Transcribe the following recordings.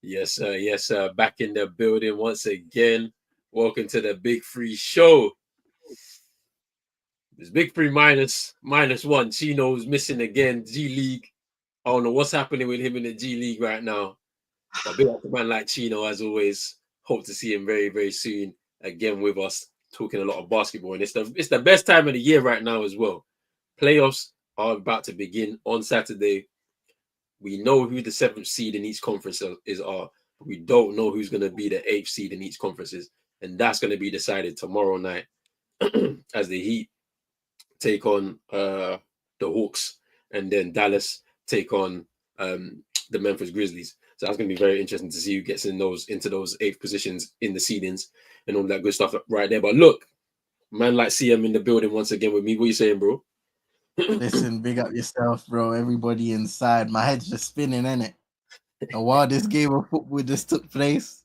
Yes, sir. Yes, sir. Back in the building once again. Welcome to the Big Free Show. It's Big Free minus one. Chino's missing again. G League. I don't know what's happening with him in the G League right now. But big up to man like Chino as always. Hope to see him very, very soon again with us, talking a lot of basketball. And it's the best time of the year right now as well. Playoffs are about to begin on Saturday. We know who the seventh seed in each conference are. But we don't know who's going to be the eighth seed in each conference, and that's going to be decided tomorrow night as the Heat take on the Hawks, and then Dallas take on the Memphis Grizzlies. So that's going to be very interesting to see who gets into those eighth positions in the seedings and all that good stuff right there. But look, man, like CM in the building once again with me. What you saying, bro? Listen, big up yourself, bro. Everybody inside. My head's just spinning, innit? And while this game of football just took place.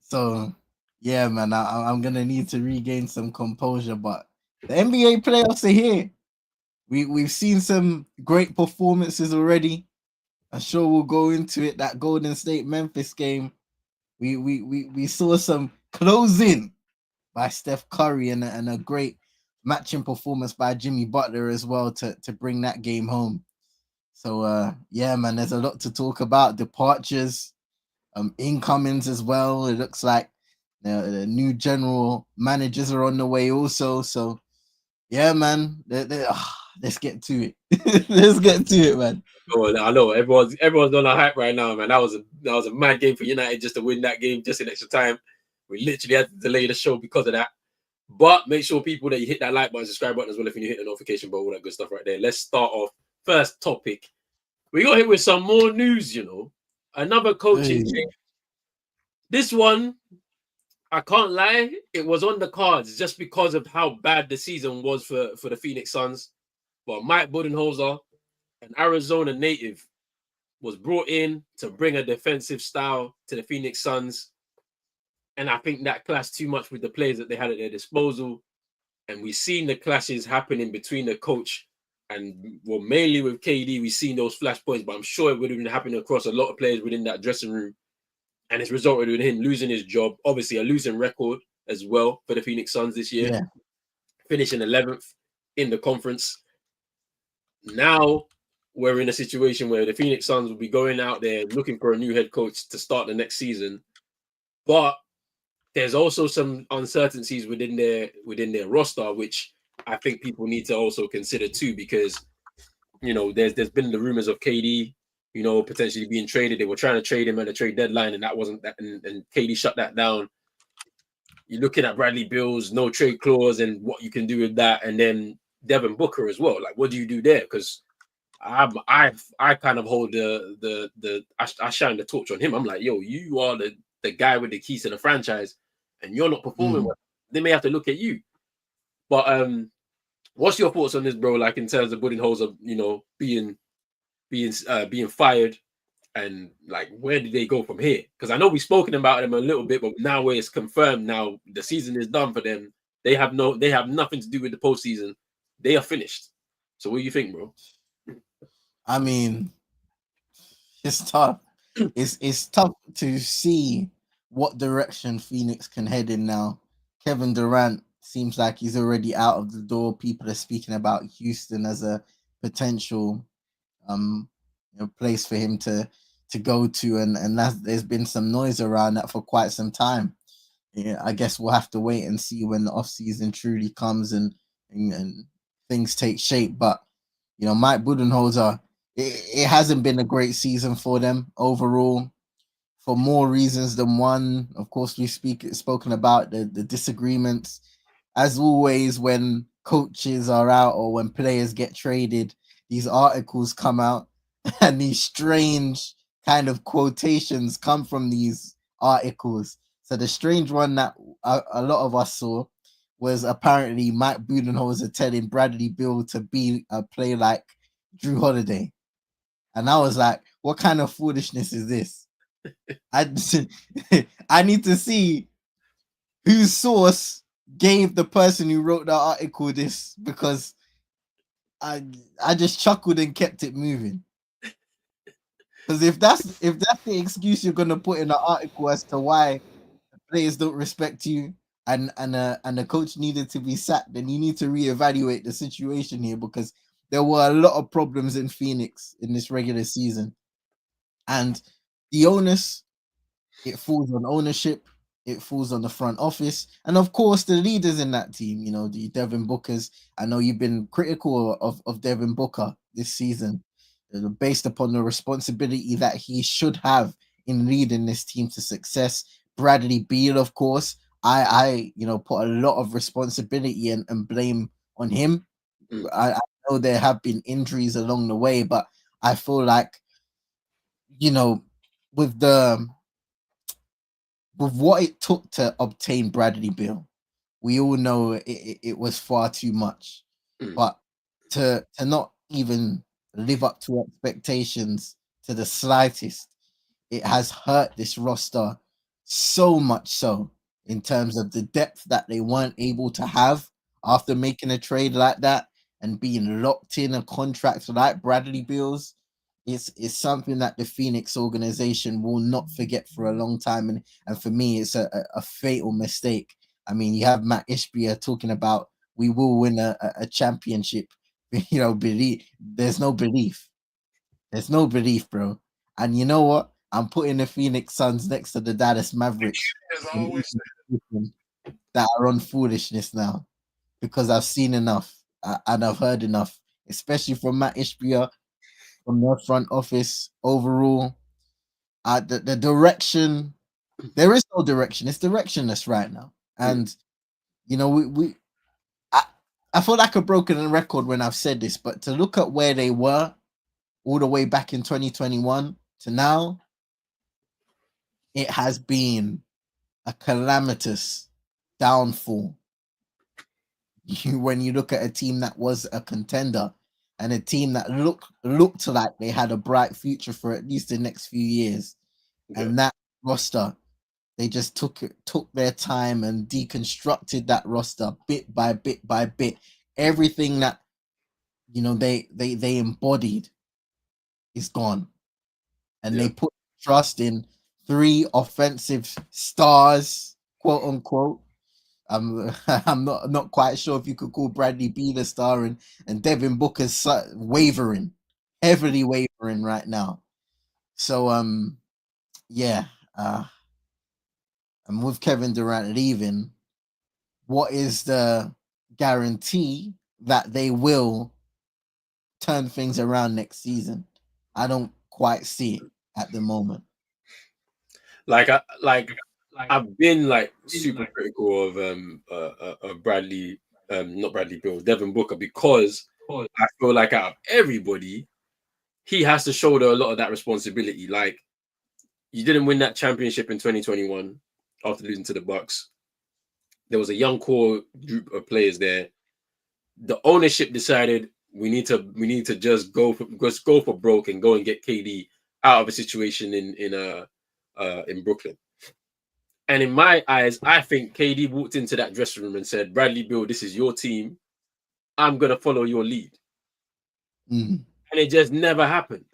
So, yeah, man, I'm going to need to regain some composure. But the NBA playoffs are here. We've seen some great performances already. I'm sure we'll go into it. That Golden State Memphis game. We saw some closing by Steph Curry and a great matching performance by Jimmy Butler as well to bring that game home. So yeah, man, there's a lot to talk about. Departures, incomings as well. It looks like the new general managers are on the way also. So yeah, man, let's get to it. Let's get to it, man. Oh, I know everyone's on a hype right now, man. That was a mad game for United just to win that game just in extra time. We literally had to delay the show because of that. But make sure people that you hit that like button, subscribe button as well if you hit the notification bell, all that good stuff right there. Let's start off. First topic. We got hit with some more news, Another coaching change. This one, I can't lie, it was on the cards just because of how bad the season was for the Phoenix Suns. But Mike Budenholzer, an Arizona native, was brought in to bring a defensive style to the Phoenix Suns. And I think that clashed too much with the players that they had at their disposal. And we've seen the clashes happening between the coach and, well, mainly with KD, we've seen those flashpoints, but I'm sure it would have been happening across a lot of players within that dressing room. And it's resulted in him losing his job. Obviously, a losing record as well for the Phoenix Suns this year. Yeah. Finishing 11th in the conference. Now we're in a situation where the Phoenix Suns will be going out there looking for a new head coach to start the next season. But there's also some uncertainties within their roster, which I think people need to also consider too, because there's been the rumors of KD, potentially being traded. They were trying to trade him at the trade deadline, and that wasn't that, and KD shut that down. You're looking at Bradley Beal's no trade clause and what you can do with that, and then Devin Booker as well. Like, what do you do there? Because I kind of hold I shine the torch on him. I'm like, yo, you are the guy with the keys to the franchise, and you're not performing well. They may have to look at you. But what's your thoughts on this, bro? Like, in terms of Budenholzer, being fired, and like, where did they go from here? Because I know we've spoken about them a little bit, but now where it's confirmed, now the season is done for them. They have nothing to do with the postseason. They are finished. So what do you think, bro? I mean, it's tough. It's tough to see what direction Phoenix can head in now. Kevin Durant seems like he's already out of the door. People are speaking about Houston as a potential place for him to go to, and there's been some noise around that for quite some time. Yeah, I guess we'll have to wait and see when the off season truly comes and things take shape. But Mike Budenholzer, it hasn't been a great season for them overall, for more reasons than one. Of course, we've spoken about the disagreements. As always, when coaches are out or when players get traded, these articles come out and these strange kind of quotations come from these articles. So the strange one that a lot of us saw was apparently Mike Budenholzer telling Bradley Beal to play like Drew Holiday. And I was like, what kind of foolishness is this? I need to see whose source gave the person who wrote the article this, because I just chuckled and kept it moving. Because if that's the excuse you're gonna put in the article as to why players don't respect you and the coach needed to be sacked, then you need to reevaluate the situation here, because there were a lot of problems in Phoenix in this regular season. And the onus, it falls on ownership, it falls on the front office, and of course the leaders in that team, you know, the Devin Bookers. I know you've been critical of Devin Booker this season, based upon the responsibility that he should have in leading this team to success. Bradley Beal, of course, I put a lot of responsibility and blame on him. I know there have been injuries along the way, but I feel like, you know, with what it took to obtain Bradley Beal, we all know it was far too much. But to not even live up to expectations to the slightest, it has hurt this roster so much so, in terms of the depth that they weren't able to have after making a trade like that and being locked in a contract like Bradley Beal's. It's something that the Phoenix organization will not forget for a long time. And for me, it's a fatal mistake. I mean, you have Matt Ishbia talking about we will win a championship. You know, there's no belief. There's no belief, bro. And you know what? I'm putting the Phoenix Suns next to the Dallas Mavericks that are on foolishness now, because I've seen enough and I've heard enough, especially from Matt Ishbia, from their front office overall. The direction, there is no direction. It's directionless right now. And, you know, I feel like a broken record when I've said this, but to look at where they were all the way back in 2021 to now, it has been a calamitous downfall. When you look at a team that was a contender and a team that looked like they had a bright future for at least the next few years, and that roster, they just took their time and deconstructed that roster bit by bit by bit. Everything that, you know, they embodied is gone, and they put trust in 3 offensive stars, quote unquote. I'm not quite sure if you could call Bradley Beal a star, and Devin Booker's wavering, heavily wavering right now. So yeah, and with Kevin Durant leaving, what is the guarantee that they will turn things around next season? I don't quite see it at the moment. I've been like super critical of Bradley, not Bradley Beal, Devin Booker, because I feel like out of everybody, he has to shoulder a lot of that responsibility. Like, you didn't win that championship in 2021 after losing to the Bucks. There was a young core group of players there. The ownership decided we need to just go for broke and go and get KD out of a situation in Brooklyn. And in my eyes, I think KD walked into that dressing room and said, Bradley Beal, this is your team. I'm going to follow your lead. And it just never happened.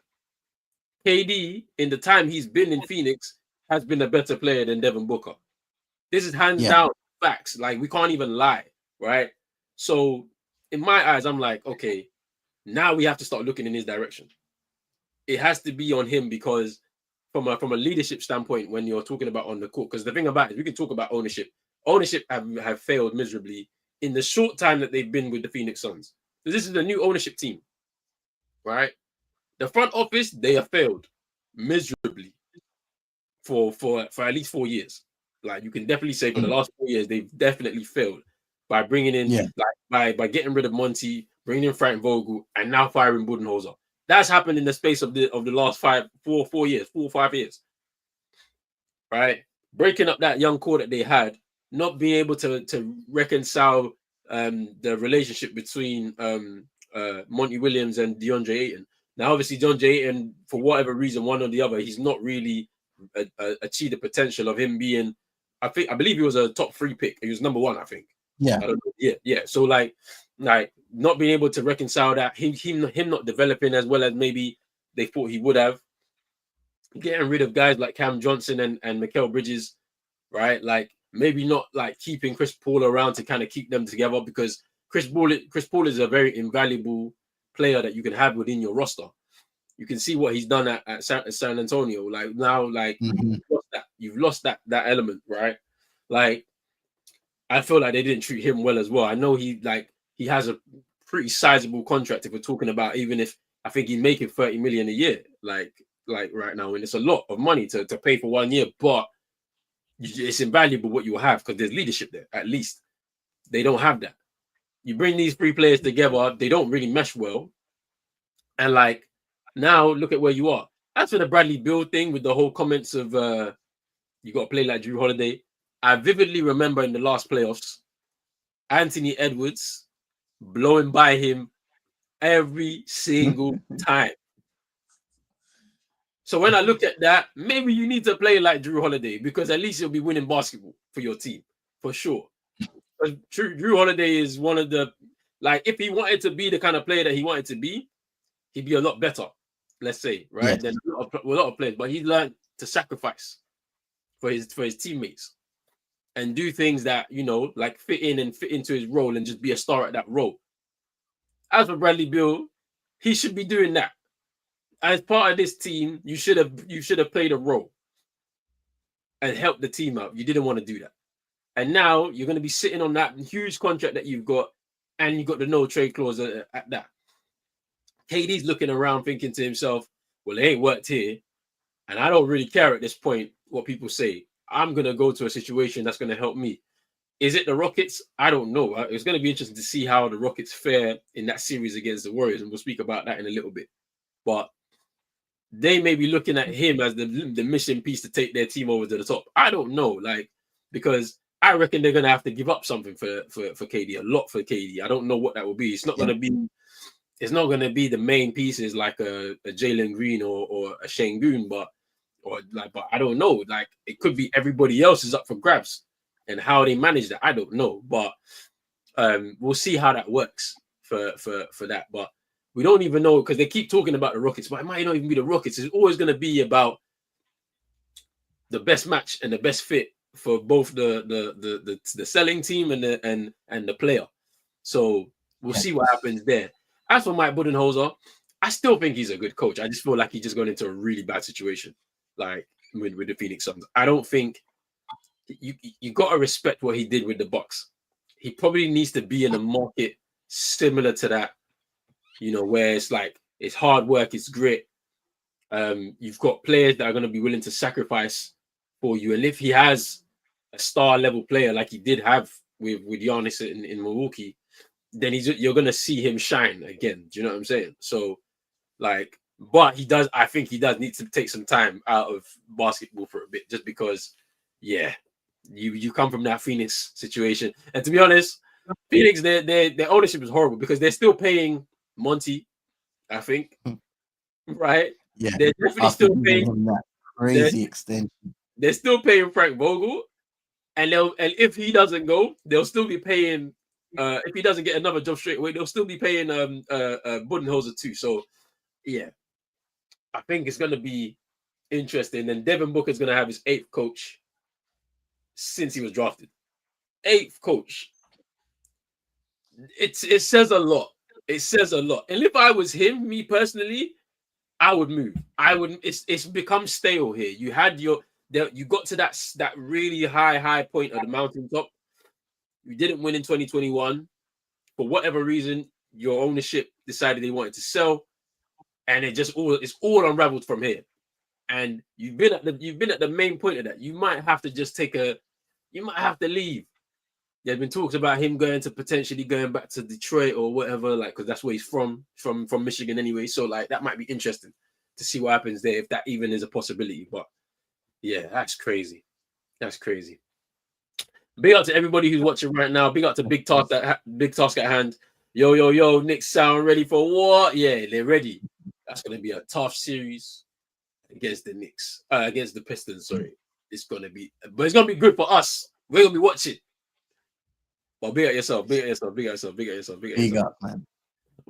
KD, in the time he's been in Phoenix, has been a better player than Devin Booker. This is hands down facts. Like, we can't even lie, right? So in my eyes, I'm like, okay, now we have to start looking in his direction. It has to be on him, because from a leadership standpoint, when you're talking about on the court, because the thing about it, we can talk about ownership. Ownership have failed miserably in the short time that they've been with the Phoenix Suns. So this is a new ownership team, right? The front office, they have failed miserably for at least 4 years. Like, you can definitely say for the last 4 years, they've definitely failed by bringing in, by getting rid of Monty, bringing in Frank Vogel, and now firing Budenholzer. That's happened in the space of the last 4 or 5 years, right? Breaking up that young core that they had, not being able to reconcile the relationship between Monty Williams and DeAndre Ayton. Now, obviously, DeAndre Ayton, for whatever reason, one or the other, he's not really achieved the potential of him being. I believe he was a top 3 pick. He was number 1, I think. Yeah. I don't know. Yeah. So like not being able to reconcile that, him not developing as well as maybe they thought he would have. getting rid of guys like Cam Johnson and Mikal Bridges, right? Like maybe not like keeping Chris Paul around to kind of keep them together, because Chris Paul is a very invaluable player that you can have within your roster. You can see what he's done at San Antonio. Like now, like you've lost that element, right? Like I feel like they didn't treat him well as well. I know he has a pretty sizable contract if we're talking about, even if I think he's making 30 million a year, like right now, and it's a lot of money to pay for 1 year, but it's invaluable what you have because there's leadership there. At least they don't have that. You bring these three players together, they don't really mesh well, and like now look at where you are. As for the Bradley Beal thing with the whole comments of you got to play like Drew Holiday, I vividly remember in the last playoffs, Anthony Edwards blowing by him every single time. So when I look at that, maybe you need to play like Drew Holiday, because at least you'll be winning basketball for your team, for sure. Drew Holiday is one of the, like, if he wanted to be the kind of player that he wanted to be, he'd be a lot better, let's say, right? Yes. Than a lot of players. But he learned to sacrifice for his teammates and do things that, you know, like fit into his role and just be a star at that role. As for Bradley Beal, he should be doing that. As part of this team, you should have played a role and helped the team out. You didn't want to do that. And now you're going to be sitting on that huge contract that you've got, and you got the no trade clause at that. KD's looking around thinking to himself, well, it ain't worked here, and I don't really care at this point what people say. I'm going to go to a situation that's going to help me. Is it the Rockets? I don't know. It's going to be interesting to see how the Rockets fare in that series against the Warriors, and we'll speak about that in a little bit. But they may be looking at him as the missing piece to take their team over to the top. I don't know, like, because I reckon they're going to have to give up something for KD, a lot for KD. I don't know what that will be. It's not going to be. It's not going to be the main pieces like a Jalen Green or a Şengün, but I don't know. Like, it could be everybody else is up for grabs, and how they manage that, I don't know. But we'll see how that works for that. But we don't even know, because they keep talking about the Rockets, but it might not even be the Rockets. It's always going to be about the best match and the best fit for both the selling team and the player. So we'll see what happens there. As for Mike Budenholzer, I still think he's a good coach. I just feel like he just got into a really bad situation, like with the Phoenix Suns. I don't think you got to respect what he did with the Bucks. He probably needs to be in a market similar to that, you know, where it's like it's hard work, it's grit. You've got players that are going to be willing to sacrifice for you, and if he has a star level player like he did have with Giannis in Milwaukee, then you're going to see him shine again. Do you know what I'm saying? So, like, but I think he does need to take some time out of basketball for a bit, just because, yeah, you come from that Phoenix situation, and to be honest, Phoenix, their ownership is horrible, because they're still paying Monty, I think, right? Yeah, they're definitely still paying that crazy extension. They're still paying Frank Vogel, and if he doesn't go, they'll still be paying. If he doesn't get another job straight away, they'll still be paying Budenholzer too. So, yeah, I think it's going to be interesting. And Devin Booker is going to have his 8th coach since he was drafted. 8th coach. It says a lot. It says a lot. And if I was him, me personally, I would move. I would. It's become stale here. You had you got to that really high point of the mountaintop. You didn't win in 2021 for whatever reason. Your ownership decided they wanted to sell, and it's all unraveled from here. And you've been at the main point of that. You might have to just you might have to leave. There's been talks about him potentially going back to Detroit or whatever, like, because that's where he's from Michigan anyway. So, like, that might be interesting to see what happens there, if that even is a possibility. But yeah, that's crazy. That's crazy. Big up to everybody who's watching right now. Big up to Big Task at hand. Yo, Knicks sound ready for what? Yeah, they're ready. That's gonna be a tough series against the Knicks. Against the Pistons, sorry. It's gonna be good for us. We're gonna be watching. But big up yourself, big up, man.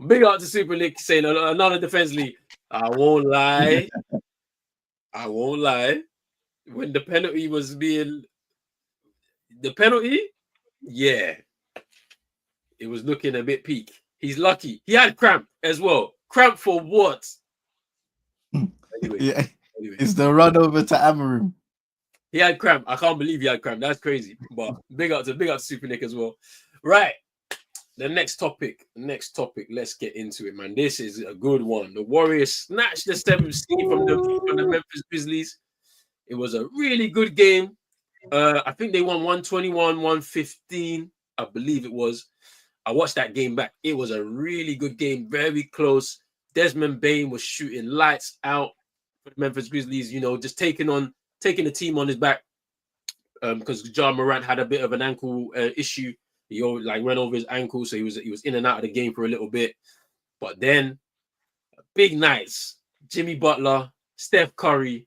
Big up to Super League saying another defense league. I won't lie. I won't lie. When the penalty was being the penalty, yeah, it was looking a bit peak. He's lucky. He had cramp as well. Cramp for what? Anyway, Yeah, anyway. it's the run over to Amarim. He had cramp. I can't believe he had cramp. That's crazy. But big up to Super Nick as well. Right. The next topic. Let's get into it, man. This is a good one. The Warriors snatched the 7th seed from the Memphis Grizzlies. It was a really good game. I think they won 121, 115. I believe it was. I watched that game back. It was a really good game, very close. Desmond Bain was shooting lights out for the Memphis Grizzlies, just taking the team on his back. Because Ja Morant had a bit of an ankle issue. He ran over his ankle, so he was in and out of the game for a little bit. But then, big nights, Jimmy Butler, Steph Curry,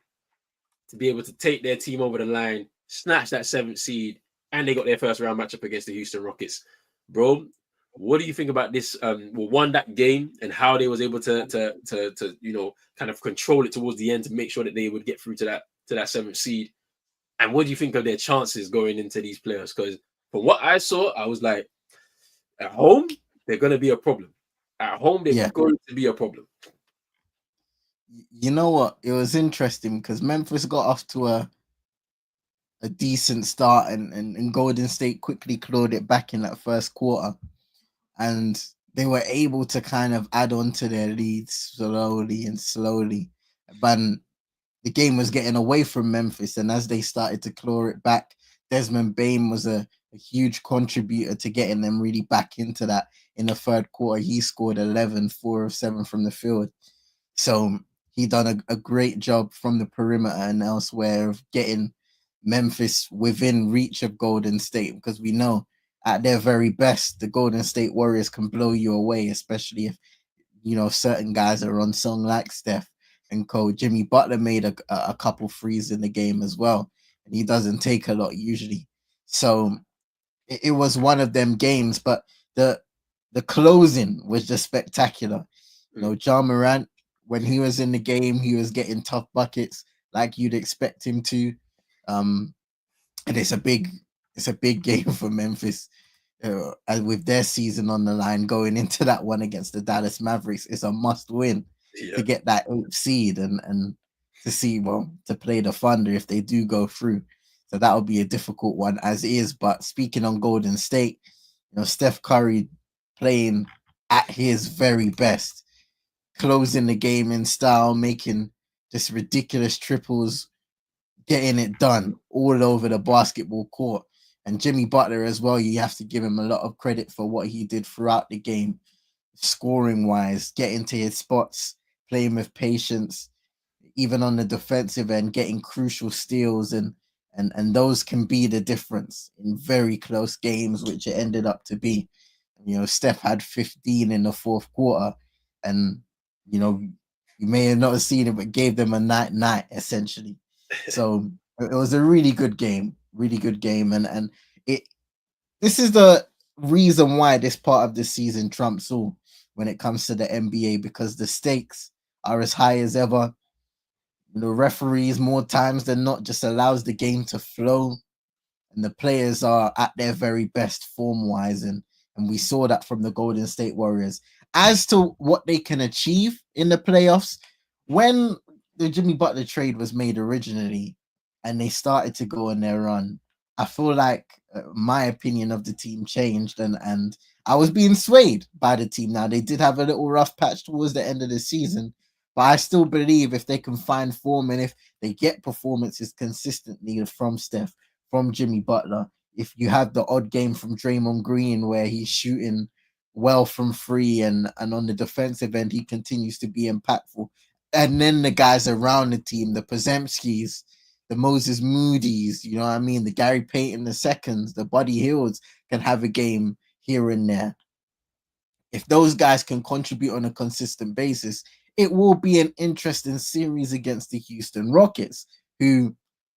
to be able to take their team over the line, snatch that 7th seed, and they got their first round matchup against the Houston Rockets. Bro, what do you think about this? That game and how they was able to kind of control it towards the end to make sure that they would get through to that 7th seed. And what do you think of their chances going into these playoffs? Because from what I saw, I was like, at home, they're going to be a problem. At home, they're going to be a problem. You know what? It was interesting because Memphis got off to a decent start and Golden State quickly clawed it back in that first quarter. And they were able to kind of add on to their leads slowly. But the game was getting away from Memphis. And as they started to claw it back, Desmond Bain was a huge contributor to getting them really back into that. In the third quarter, he scored 11, 4 of 7 from the field. So he done a great job from the perimeter and elsewhere of getting Memphis within reach of Golden State, because we know at their very best, the Golden State Warriors can blow you away, especially if, certain guys are on song like Steph and co. Jimmy Butler made a couple threes in the game as well, and he doesn't take a lot usually. So it was one of them games, but the closing was just spectacular. Ja Morant, when he was in the game, he was getting tough buckets like you'd expect him to. And it's a big game for Memphis. And with their season on the line going into that one against the Dallas Mavericks, it's a must win to get that 8th seed and to see, to play the Thunder if they do go through. So that would be a difficult one as is. But speaking on Golden State, Steph Curry playing at his very best, closing the game in style, making just ridiculous triples, getting it done all over the basketball court. And Jimmy Butler as well, you have to give him a lot of credit for what he did throughout the game, scoring wise, getting to his spots, playing with patience, even on the defensive end, getting crucial steals, and those can be the difference in very close games, which it ended up to be. Steph had 15 in the fourth quarter, and you may have not seen it, but gave them a night essentially. So it was a really good game, and this is the reason why this part of the season trumps all when it comes to the NBA, because the stakes are as high as ever. The referees more times than not just allows the game to flow, and the players are at their very best form wise, and we saw that from the Golden State Warriors. As to what they can achieve in the playoffs, when the Jimmy Butler trade was made originally and they started to go on their run, I feel like my opinion of the team changed, and I was being swayed by the team. Now, they did have a little rough patch towards the end of the season, but I still believe if they can find form and if they get performances consistently from Steph, from Jimmy Butler, if you have the odd game from Draymond Green where he's shooting well from free and on the defensive end, he continues to be impactful. And then the guys around the team, the Pozemskis, the Moses Moody's, the Gary Payton the seconds, the Buddy Hills can have a game here and there. If those guys can contribute on a consistent basis, it will be an interesting series against the Houston Rockets, who,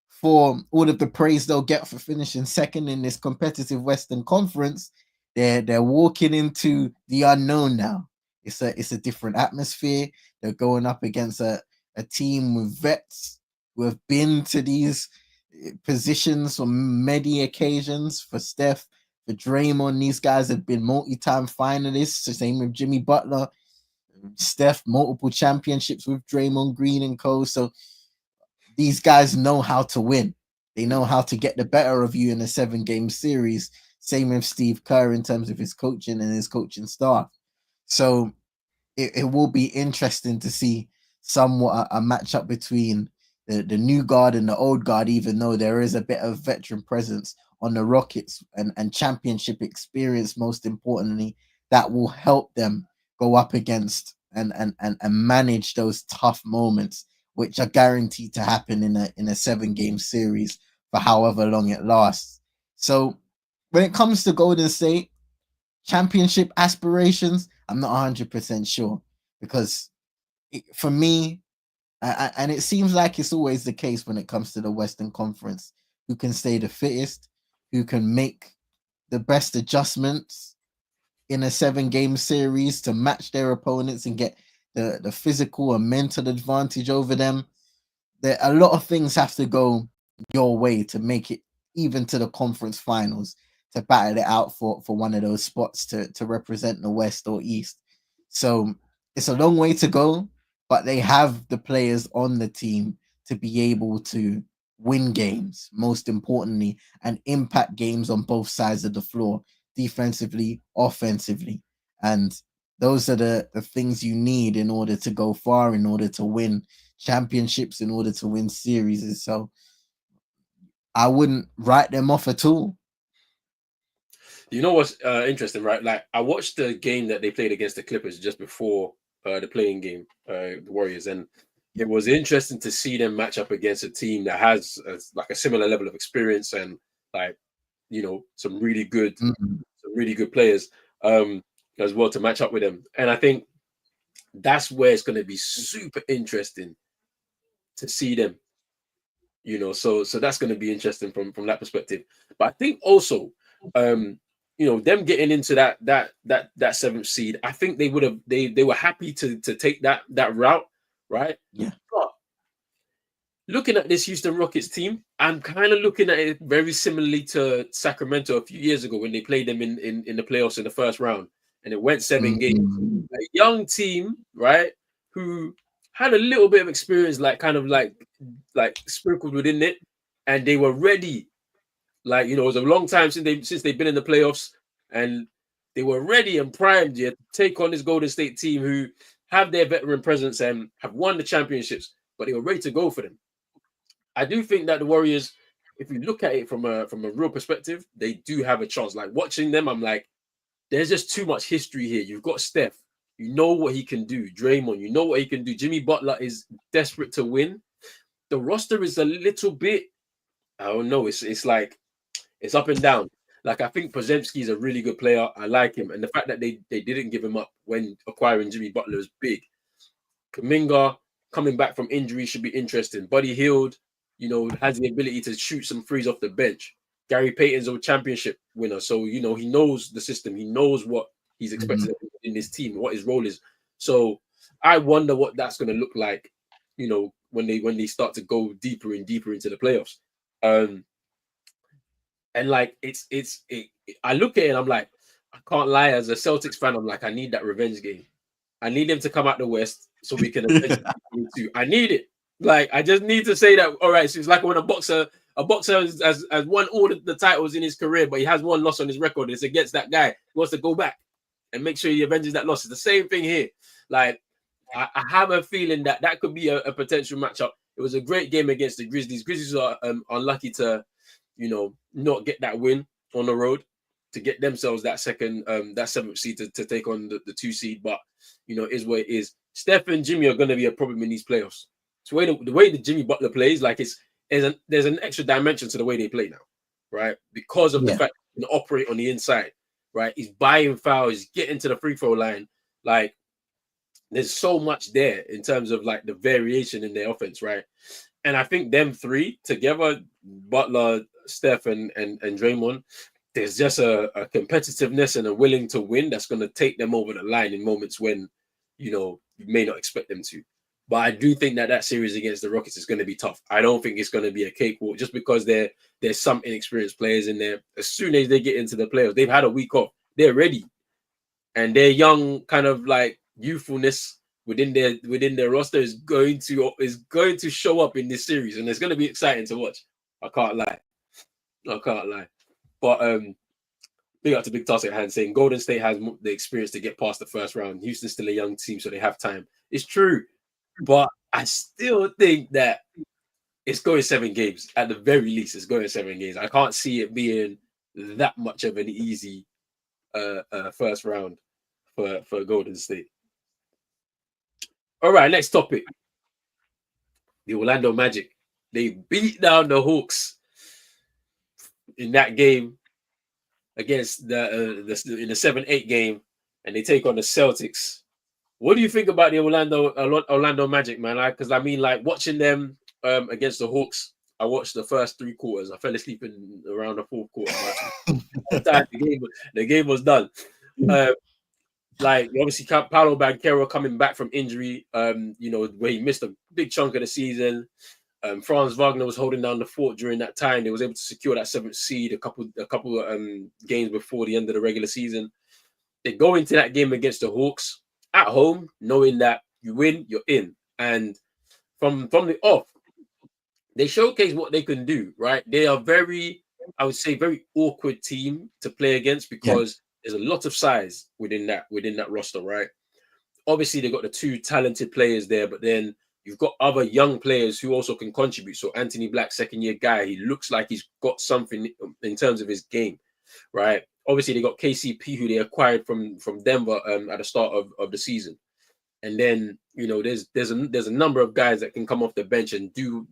for all of the praise they'll get for finishing second in this competitive Western Conference, they're walking into the unknown now. It's a different atmosphere. They're going up against a team with vets who have been to these positions on many occasions. For Steph, for Draymond, these guys have been multi-time finalists. The same with Jimmy Butler. Steph, multiple championships with Draymond Green and co. So these guys know how to win. They know how to get the better of you in a 7-game series. Same with Steve Kerr in terms of his coaching and his coaching staff. So it will be interesting to see somewhat a matchup between the new guard and the old guard, even though there is a bit of veteran presence on the Rockets and championship experience, most importantly, that will help them go up against and manage those tough moments, which are guaranteed to happen in a 7-game series for however long it lasts. So when it comes to Golden State championship aspirations, I'm not 100% sure, because for me, and it seems like it's always the case when it comes to the Western Conference, who can stay the fittest, who can make the best adjustments in a 7-game series to match their opponents and get the physical and mental advantage over them. There a lot of things have to go your way to make it even to the conference finals, to battle it out for one of those spots to represent the West or East. So it's a long way to go, but they have the players on the team to be able to win games, most importantly, and impact games on both sides of the floor, defensively, offensively. And those are the things you need in order to go far, in order to win championships, in order to win series. So I wouldn't write them off at all. You know what's interesting, right? Like, I watched the game that they played against the Clippers just before the playing game, the Warriors, and it was interesting to see them match up against a team that has like a similar level of experience and, like, some really good players as well to match up with them. And I think that's where it's going to be super interesting to see them. So that's going to be interesting from that perspective. But I think also, them getting into that 7th seed, I think they would have they were happy to take that route, right? Yeah. But looking at this Houston Rockets team, I'm kind of looking at it very similarly to Sacramento a few years ago when they played them in the playoffs in the first round, and it went 7 games. A young team, right, who had a little bit of experience, like kind of like sprinkled within it, and they were ready. Like, it was a long time since they've been in the playoffs, and they were ready and primed to take on this Golden State team who have their veteran presence and have won the championships, but they were ready to go for them. I do think that the Warriors, if you look at it from a real perspective, they do have a chance. Like, watching them, I'm like, there's just too much history here. You've got Steph, you know what he can do. Draymond, you know what he can do. Jimmy Butler is desperate to win. The roster is a little bit, I don't know. It's like, it's up and down. Like, I think Podziemski is a really good player. I like him, and the fact that they didn't give him up when acquiring Jimmy Butler is big. Kuminga coming back from injury should be interesting. Buddy Hield, has the ability to shoot some threes off the bench. Gary Payton's a championship winner, so he knows the system. He knows what he's expected in this team, what his role is. So I wonder what that's going to look like, when they start to go deeper and deeper into the playoffs. And like, I look at it and I'm like, I can't lie, as a Celtics fan, I'm like, I need that revenge game. I need them to come out the West so we can eventually I need it. Like, I just need to say that, all right, so it's like when a boxer has won all the titles in his career, but he has one loss on his record. It's against that guy. He wants to go back and make sure he avenges that loss. It's the same thing here. Like, I have a feeling that could be a potential matchup. It was a great game against the Grizzlies. Grizzlies are unlucky to, not get that win on the road to get themselves that 7th seed to take on the 2 seed. But, is what it is. Steph and Jimmy are going to be a problem in these playoffs. So the way that Jimmy Butler plays, like, there's an extra dimension to the way they play now, right? Because of the fact he can operate on the inside, right? He's buying fouls, he's getting to the free throw line. Like, there's so much there in terms of, like, the variation in their offense, right? And I think them three together, Butler, Steph, and Draymond, there's just a competitiveness and a willing to win that's going to take them over the line in moments when, you may not expect them to. But I do think that series against the Rockets is going to be tough. I don't think it's going to be a cakewalk just because there's some inexperienced players in there. As soon as they get into the playoffs, they've had a week off. They're ready, and their young kind of like youthfulness within their roster is going to show up in this series, and it's going to be exciting to watch. I can't lie. But big up to Big Task at hand saying Golden State has the experience to get past the first round. Houston's still a young team, so they have time. It's true. But I still think that it's going 7 games. At the very least, it's going 7 games. I can't see it being that much of an easy first round for Golden State. All right, next topic. The Orlando Magic. They beat down the Hawks in that game against in the 7-8 game, and they take on the Celtics. What do you think about the Orlando Magic, man? Because watching them against the Hawks, I watched the first 3 quarters. I fell asleep in around the 4th quarter. The game was done. Obviously, Paolo Banchero coming back from injury. Where he missed a big chunk of the season. Franz Wagner was holding down the fort during that time. They was able to secure that 7th seed a couple games before the end of the regular season. They go into that game against the Hawks at home, knowing that you win, you're in. And from the off, they showcase what they can do, right? They are very awkward team to play against because there's a lot of size within that roster, right? Obviously, they've got the 2 talented players there, but then you've got other young players who also can contribute. So Anthony Black, 2nd-year guy, he looks like he's got something in terms of his game, right? Obviously, they got KCP, who they acquired from Denver at the start of the season. And then, there's a number of guys that can come off the bench and do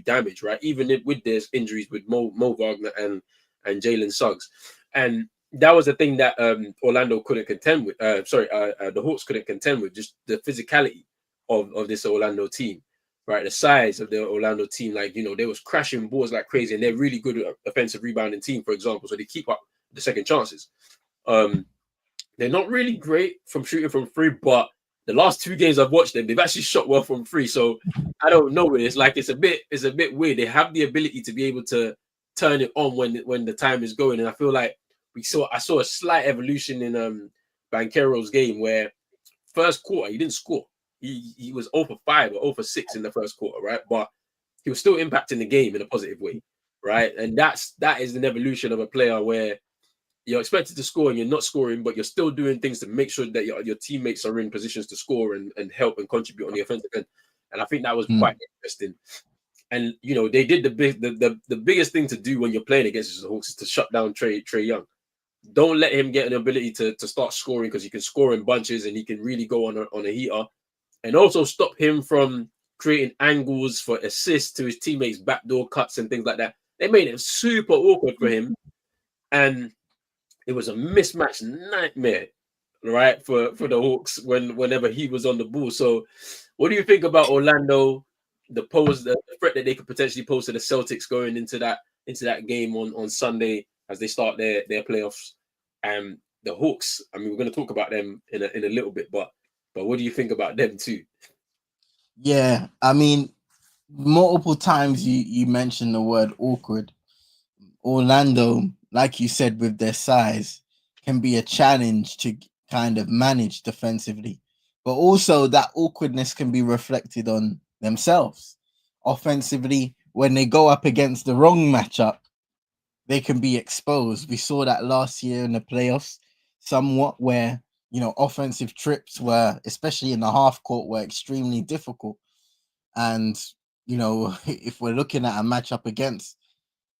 damage, right? Even with there's injuries with Mo Wagner and Jalen Suggs. And that was the thing that Orlando couldn't contend with. The Hawks couldn't contend with, just the physicality of this Orlando team, right? The size of the Orlando team, they was crashing balls like crazy, and they're really good at offensive rebounding team, for example. So they keep up the second chances. They're not really great from shooting from 3, but the last 2 games I've watched them, they've actually shot well from 3. So I don't know. It's a bit weird. They have the ability to be able to turn it on when the time is going, and I feel like I saw a slight evolution in Banchero's game where first quarter he didn't score. He was 0 for 5 or 0 for 6 in the first quarter, right? But he was still impacting the game in a positive way, right? And that is an evolution of a player where you're expected to score and you're not scoring, but you're still doing things to make sure that your teammates are in positions to score and help and contribute on the offensive end. And I think that was quite interesting. And they did the biggest thing to do when you're playing against the Hawks is to shut down Trae Young. Don't let him get an ability to start scoring, because he can score in bunches and he can really go on a heater. And also stop him from creating angles for assists to his teammates, backdoor cuts and things like that. They made it super awkward for him. And it was a mismatch nightmare, right, for the Hawks whenever he was on the ball. So what do you think about Orlando, the threat that they could potentially pose to the Celtics going into that game on Sunday as they start their playoffs? And the Hawks, I mean, we're going to talk about them in a little bit, but what do you think about them too? Yeah, I mean, multiple times you mentioned the word awkward. Orlando, like you said, with their size, can be a challenge to kind of manage defensively, but also that awkwardness can be reflected on themselves offensively. When they go up against the wrong matchup, they can be exposed. We saw that last year in the playoffs somewhat, where offensive trips were, especially in the half court, were extremely difficult. And if we're looking at a matchup against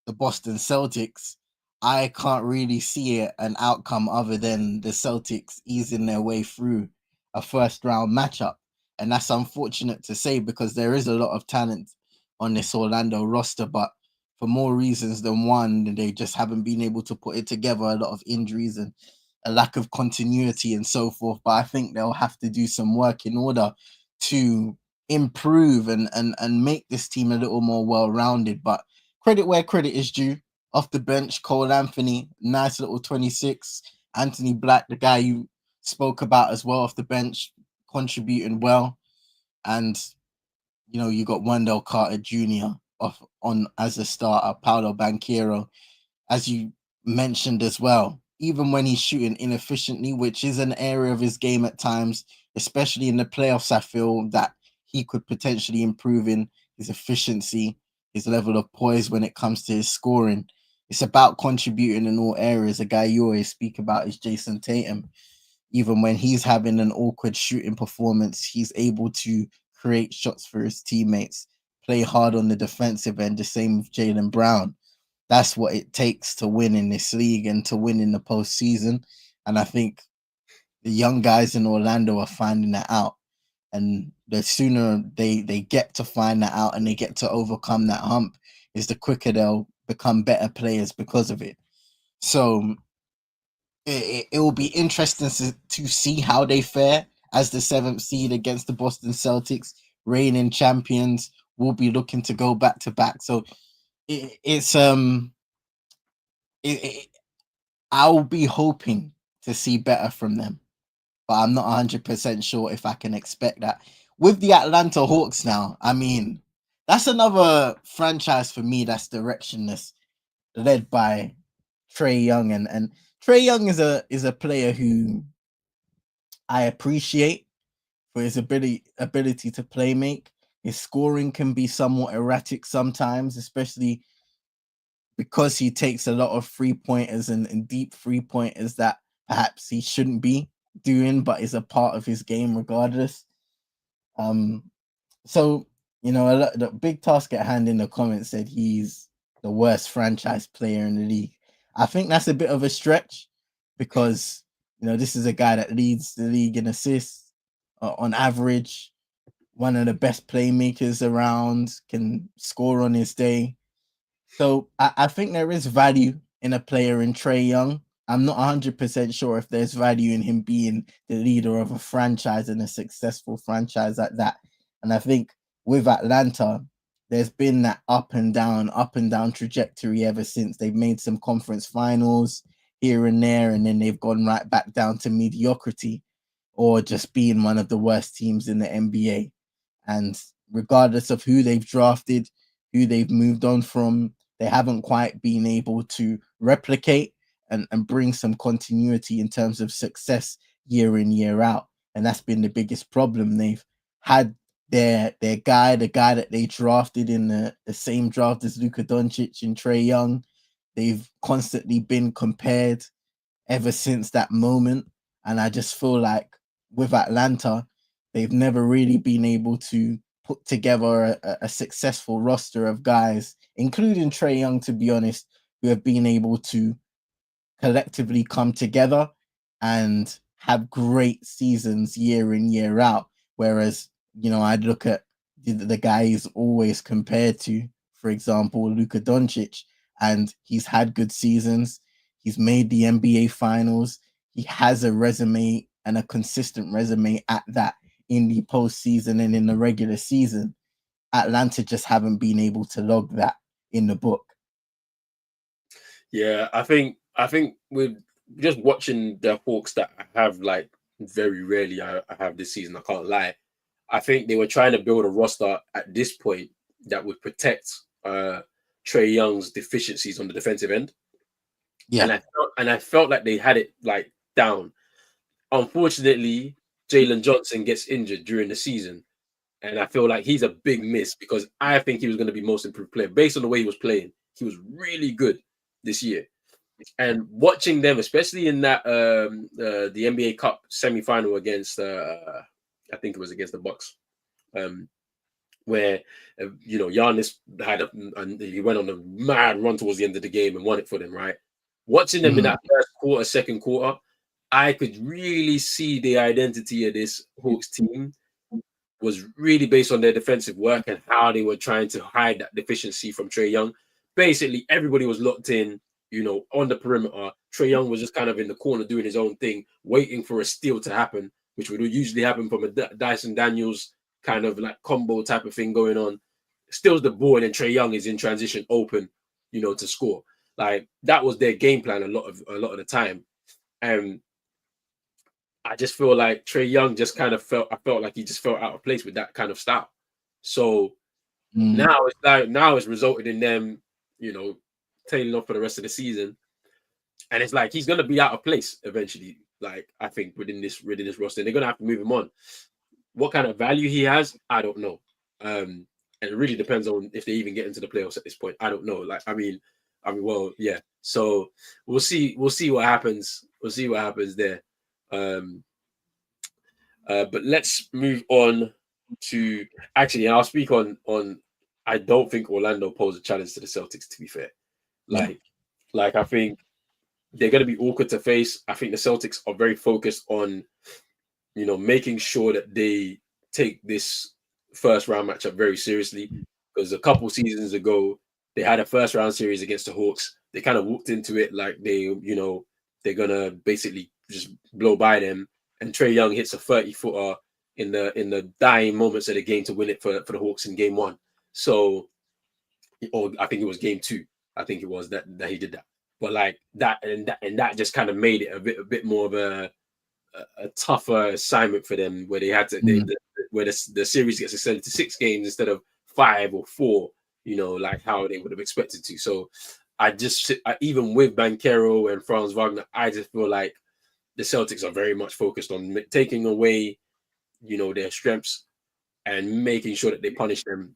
the Boston Celtics, I can't really see an outcome other than the Celtics easing their way through a first round matchup. And that's unfortunate to say, because there is a lot of talent on this Orlando roster, but for more reasons than one, they just haven't been able to put it together. A lot of injuries and a lack of continuity and so forth. But I think they'll have to do some work in order to improve and make this team a little more well-rounded. But credit where credit is due. Off the bench, Cole Anthony, nice little 26. Anthony Black, the guy you spoke about as well, off the bench, contributing well. and you got Wendell Carter Jr. off on as a starter, Paolo Banchero, as you mentioned as well. Even when he's shooting inefficiently, which is an area of his game at times, especially in the playoffs, I feel that he could potentially improve in his efficiency, his level of poise when it comes to his scoring. It's about contributing in all areas. A guy you always speak about is Jason Tatum. Even when he's having an awkward shooting performance, he's able to create shots for his teammates, play hard on the defensive end. The same with Jaylen Brown. That's what it takes to win in this league and to win in the postseason. And I think the young guys in Orlando are finding that out. And the sooner they get to find that out and they get to overcome that hump, is the quicker they'll become better players because of it. So it will be interesting to see how they fare as the 7th seed against the Boston Celtics, reigning champions. Will be looking to go back to back. So it's I'll be hoping to see better from them, but I'm not 100% sure if I can expect that. With the Atlanta Hawks now, I mean, that's another franchise for me that's directionless, led by Trae Young, and Trae Young is a player who I appreciate for his ability to play make. His scoring can be somewhat erratic sometimes, especially because he takes a lot of 3-pointers and deep 3-pointers that perhaps he shouldn't be doing, but is a part of his game regardless. So the big task at hand in the comments said he's the worst franchise player in the league. I think that's a bit of a stretch because this is a guy that leads the league in assists on average, one of the best playmakers around, can score on his day. So I think there is value in a player in Trae Young. I'm not 100% sure if there's value in him being the leader of a franchise and a successful franchise like that. And I think with Atlanta, there's been that up and down trajectory ever since. They've made some conference finals here and there, and then they've gone right back down to mediocrity or just being one of the worst teams in the NBA. And regardless of who they've drafted, who they've moved on from, they haven't quite been able to replicate and bring some continuity in terms of success year in, year out. And that's been the biggest problem. They've had their guy, the guy that they drafted in the same draft as Luka Doncic and Trae Young. They've constantly been compared ever since that moment. And I just feel like with Atlanta, they've never really been able to put together a successful roster of guys, including Trae Young, to be honest, who have been able to collectively come together and have great seasons year in, year out. Whereas, I'd look at the guy he's always compared to, for example, Luka Doncic, and he's had good seasons. He's made the NBA finals. He has a resume and a consistent resume at that in the postseason and in the regular season. Atlanta just haven't been able to log that in the book. Yeah, I think with just watching the Hawks that I have, like, very rarely I have this season, I can't lie. I think they were trying to build a roster at this point that would protect Trae Young's deficiencies on the defensive end. Yeah. And I felt like they had it like down. Unfortunately, Jalen Johnson gets injured during the season. And I feel like he's a big miss because I think he was going to be most improved player. Based on the way he was playing, he was really good this year. And watching them, especially in that the NBA Cup semifinal against, I think it was against the Bucks, where Giannis he went on a mad run towards the end of the game and won it for them. Right, watching them in that first quarter, second quarter, I could really see the identity of this Hawks team was really based on their defensive work and how they were trying to hide that deficiency from Trae Young. Basically, everybody was locked in, on the perimeter. Trae Young was just kind of in the corner doing his own thing, waiting for a steal to happen, which would usually happen from a Dyson Daniels kind of like combo type of thing going on. Steals the ball, and then Trae Young is in transition open, to score. Like, that was their game plan a lot of the time. And I just feel like Trae Young just kind of I felt like he just felt out of place with that kind of style. So now it's resulted in them, tailing off for the rest of the season. And it's like he's gonna be out of place eventually. Like I think within this roster, they're gonna have to move him on. What kind of value he has, I don't know. And it really depends on if they even get into the playoffs at this point. I don't know. Like I mean, well, yeah. So we'll see what happens. We'll see what happens there. But let's move on to actually. I'll speak on. I don't think Orlando pose a challenge to the Celtics. To be fair, like I think they're going to be awkward to face. I think the Celtics are very focused on, making sure that they take this first round matchup very seriously. Because a couple seasons ago, they had a first round series against the Hawks. They kind of walked into it like they're going to basically just blow by them. And Trae Young hits a 30-footer in the dying moments of the game to win it for the Hawks in game 1. So, or I think it was game 2. I think it was that he did that. But like that and that just kind of made it a bit more of a tougher assignment for them, where they had to where the series gets extended to 6 games instead of 5 or 4. Like how they would have expected to. So even with Banchero and Franz Wagner, I just feel like the Celtics are very much focused on taking away, their strengths and making sure that they punish them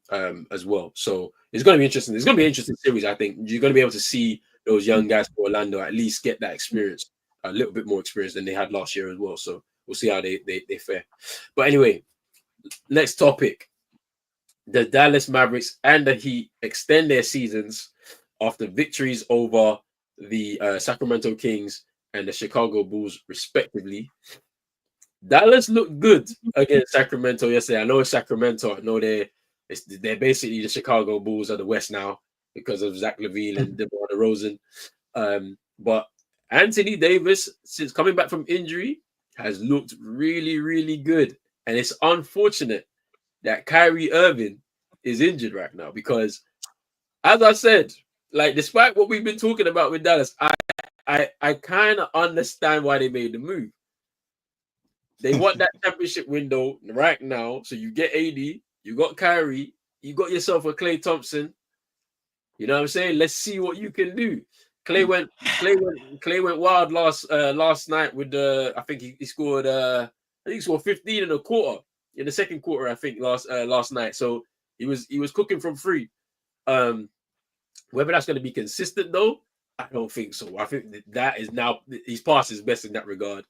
as well. So it's going to be interesting. It's going to be an interesting series. I think you're going to be able to see those young guys for Orlando at least get that experience, a little bit more experience than they had last year as well. So we'll see how they fare. But anyway, next topic. The Dallas Mavericks and the Heat extend their seasons after victories over the Sacramento Kings and the Chicago Bulls, respectively. Dallas looked good against Sacramento yesterday. I know it's Sacramento. I know they're basically the Chicago Bulls of the West now because of Zach LaVine and DeMar DeRozan. But Anthony Davis, since coming back from injury, has looked really, really good. And it's unfortunate that Kyrie Irving is injured right now because, as I said, like despite what we've been talking about with Dallas, I kind of understand why they made the move. They want that championship window right now. So you get AD, you got Kyrie, you got yourself a Klay Thompson. You know what I'm saying? Let's see what you can do. Klay went wild last night with I think he scored 15 in a quarter, in the second quarter, I think last night. So he was cooking from free. Whether that's going to be consistent though, I don't think so. I think that is now he's past his best in that regard.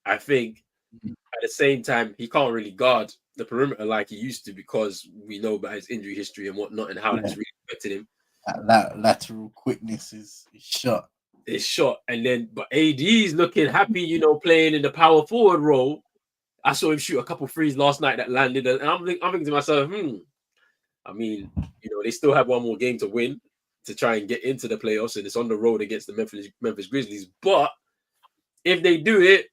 I think at the same time he can't really guard the perimeter like he used to because we know about his injury history and whatnot and how that's really affected him. That lateral quickness is shot. It's shot, and then but AD's looking happy, playing in the power forward role. I saw him shoot a couple threes last night that landed, and I'm thinking to myself, I mean, they still have one more game to win to try and get into the playoffs, and it's on the road against the Memphis Grizzlies. But if they do it,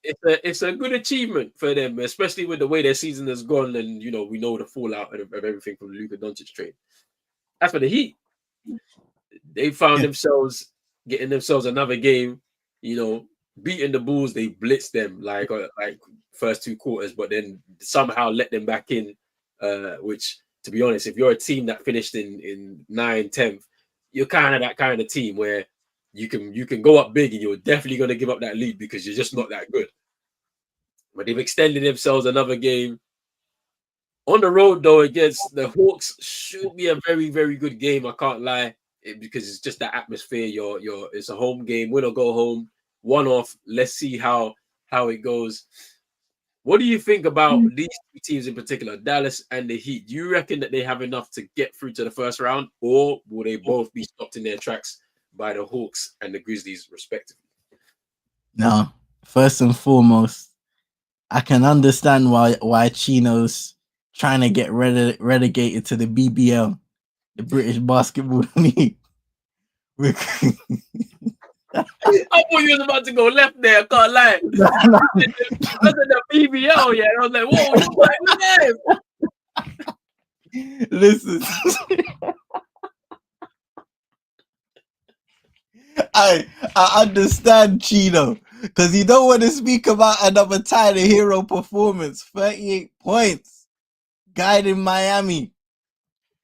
it's a good achievement for them, especially with the way their season has gone, and we know the fallout of everything from the Luka Doncic trade. As for the Heat, they found themselves getting themselves another game, beating the Bulls. They blitzed them like first 2 quarters, but then somehow let them back in, which, to be honest, if you're a team that finished in 9th, 10th, you're kind of that kind of team where you can go up big and you're definitely going to give up that lead because you're just not that good. But they've extended themselves another game. On the road, though, against the Hawks, should be a very, very good game. I can't lie, because it's just that atmosphere. It's a home game, win or go home, one off. Let's see how it goes. What do you think about these 2 teams in particular, Dallas and the Heat? Do you reckon that they have enough to get through to the first round, or will they both be stopped in their tracks by the Hawks and the Grizzlies, respectively? No, first and foremost, I can understand why Chino's trying to get relegated to the BBL, the British Basketball League. I thought you was about to go left there. I can't lie. Look at the BBL, yeah. I was like, whoa, you like Listen. I understand Chino, Because you don't want to speak about another Tyler Hero performance. 38 points, guiding Miami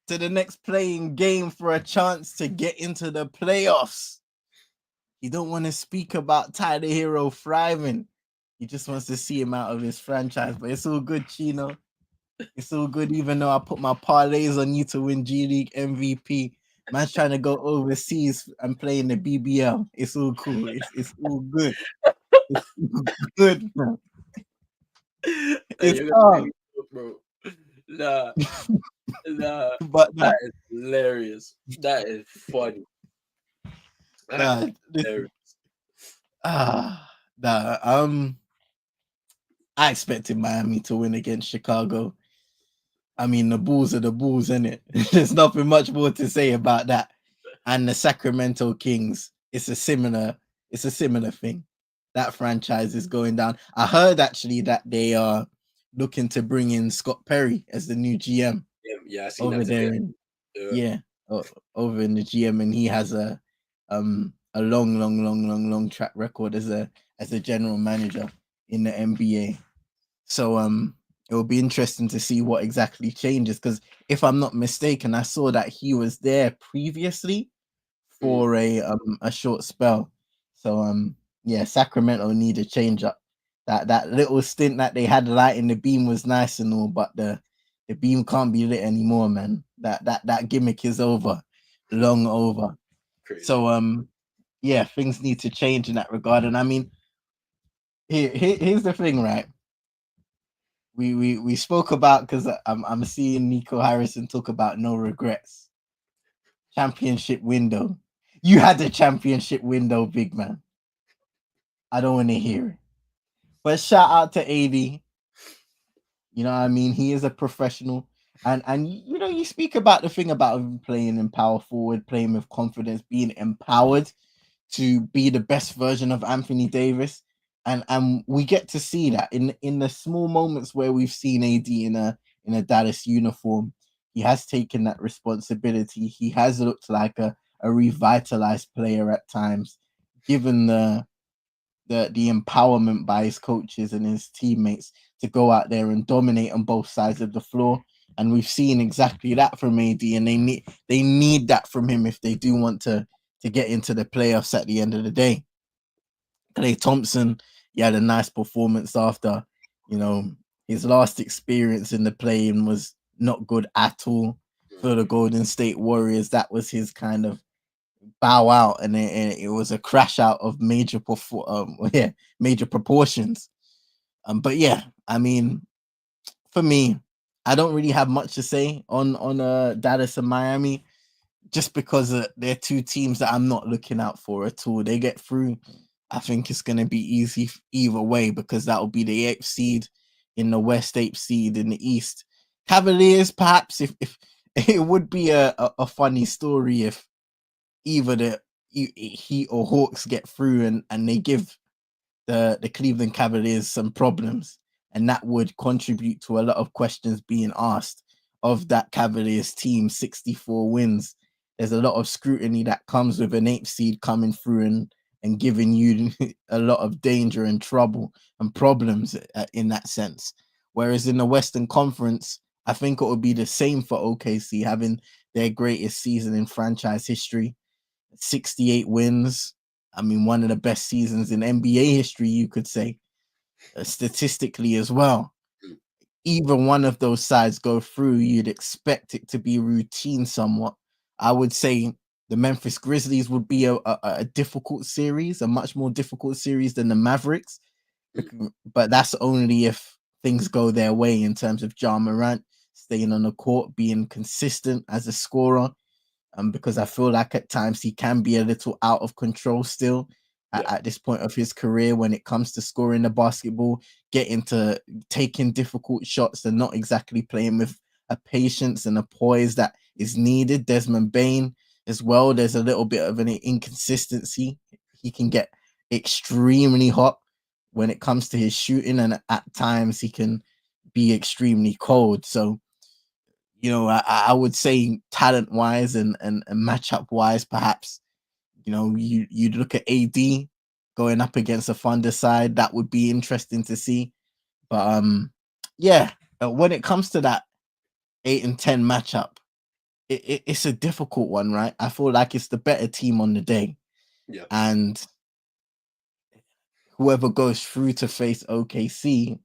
to the next playing game for a chance to get into the playoffs. You don't want to speak about Tyler Hero thriving. He just wants to see him out of his franchise. But it's all good, Chino. It's all good, even though I put my parlays on you to win G League MVP. Man's trying to go overseas and play in the BBL. It's all cool. It's all good. It's all good, bro. It's calm. Bro. Nah, But that is hilarious. That is funny. That is hilarious. I expected Miami to win against Chicago. I mean, the Bulls are the Bulls, innit? There's nothing much more to say about that. And the Sacramento Kings, it's a similar thing. That franchise is going down. I heard actually that they are looking to bring in Scott Perry as the new GM. Yeah, I seen over that there over in the GM, and he has a long track record as a general manager in the NBA. So it will be interesting to see what exactly changes, because if I'm not mistaken, I saw that he was there previously for a short spell. So yeah, Sacramento need a change up. That little stint that they had lighting the beam was nice and all, but the beam can't be lit anymore, man. That gimmick is over, long over. Crazy. So yeah, things need to change in that regard. And I mean, here's the thing, right? We spoke about, because I'm seeing Nico Harrison talk about no regrets. Championship window. You had the championship window, big man. I don't want to hear it. But shout out to AD. You know what I mean? He is a professional. And you know, you speak about the thing about him playing in power forward, playing with confidence, being empowered to be the best version of Anthony Davis. And we get to see that in the small moments where we've seen AD in a Dallas uniform. He has taken that responsibility. He has looked like a revitalized player at times, given the empowerment by his coaches and his teammates to go out there and dominate on both sides of the floor. And we've seen exactly that from AD, and they need that from him if they do want to get into the playoffs at the end of the day. Klay Thompson, he had a nice performance after, you know, his last experience in the play-in was not good at all for the Golden State Warriors. That was his kind of bow out, and it was a crash out of major proportions. But yeah, I mean, for me, I don't really have much to say on Dallas and Miami, just because they're two teams that I'm not looking out for at all. They get through, I think it's going to be easy either way, because that will be the 8th seed in the West, 8th seed in the East. Cavaliers, perhaps, if it would be a funny story if either the Heat or Hawks get through and they give the Cleveland Cavaliers some problems, and that would contribute to a lot of questions being asked of that Cavaliers team. 64 wins. There's a lot of scrutiny that comes with an 8th seed coming through and giving you a lot of danger and trouble and problems in that sense. Whereas in the Western Conference, I think it would be the same for OKC, having their greatest season in franchise history. 68 wins. I mean, one of the best seasons in NBA history, you could say, statistically as well. Either one of those sides go through, you'd expect it to be routine somewhat. I would say the Memphis Grizzlies would be a difficult series, a much more difficult series than the Mavericks. But that's only if things go their way in terms of Ja Morant staying on the court, being consistent as a scorer. Because I feel like at times he can be a little out of control still at this point of his career when it comes to scoring the basketball, getting to taking difficult shots and not exactly playing with a patience and a poise that is needed. Desmond Bane as well, there's a little bit of an inconsistency. He can get extremely hot when it comes to his shooting, and at times he can be extremely cold. So, you know, I would say talent-wise and matchup-wise, perhaps, you know, you'd look at AD going up against a Thunder side. That would be interesting to see. But yeah, when it comes to that 8 and 10 matchup, it's a difficult one, right? I feel like it's the better team on the day, Yeah. and whoever goes through to face OKC,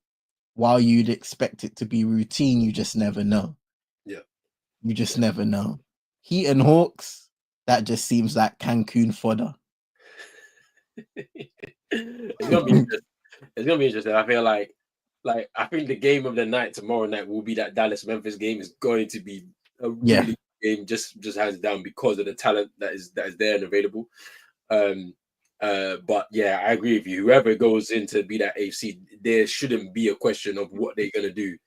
while you'd expect it to be routine, you just never know. Yeah. You just never know. Heat and Hawks, that just seems like Cancun fodder. It's gonna be interesting. It's gonna be interesting. I feel like I think the game of the night tomorrow night will be that Dallas Memphis game. Is going to be a really good game, just hands down, because of the talent that is there and available. But yeah, I agree with you. Whoever goes in to be that AFC, there shouldn't be a question of what they're gonna do.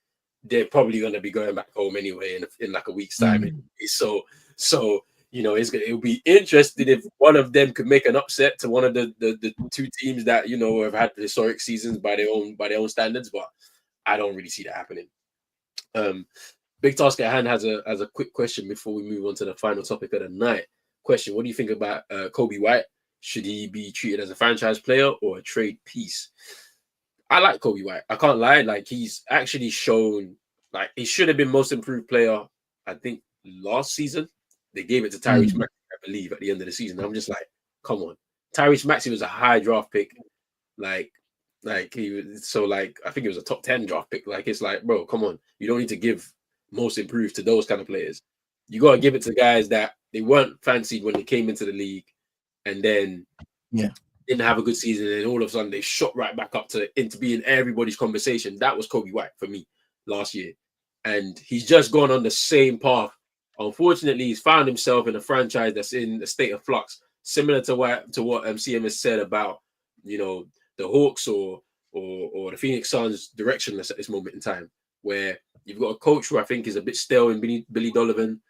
They're probably gonna be going back home anyway in like a week's time. So it'll be interesting if one of them could make an upset to one of the two teams that have had historic seasons by their own standards, but I don't really see that happening. Big Task at Hand has a quick question before we move on to the final topic of the night. Question: what do you think about Kobe White? Should he be treated as a franchise player or a trade piece? I like Kobe White. I can't lie. Like, he's actually shown, like, he should have been most improved player, I think, last season. They gave it to Tyrese Maxey, I believe, at the end of the season. I'm just like, come on. Tyrese Maxey was a high draft pick. Like he was, so like, I think it was a top 10 draft pick. Like, it's like, bro, come on. You don't need to give most improved to those kind of players. You got to give it to guys that they weren't fancied when they came into the league, and then didn't have a good season, and all of a sudden they shot right back up into being everybody's conversation. That was Kobe White for me last year, and he's just gone on the same path. Unfortunately, he's found himself in a franchise that's in a state of flux, similar to what CM has said about the Hawks or the Phoenix Suns directionless at this moment in time, where you've got a coach who I think is a bit stale in Billy Donovan.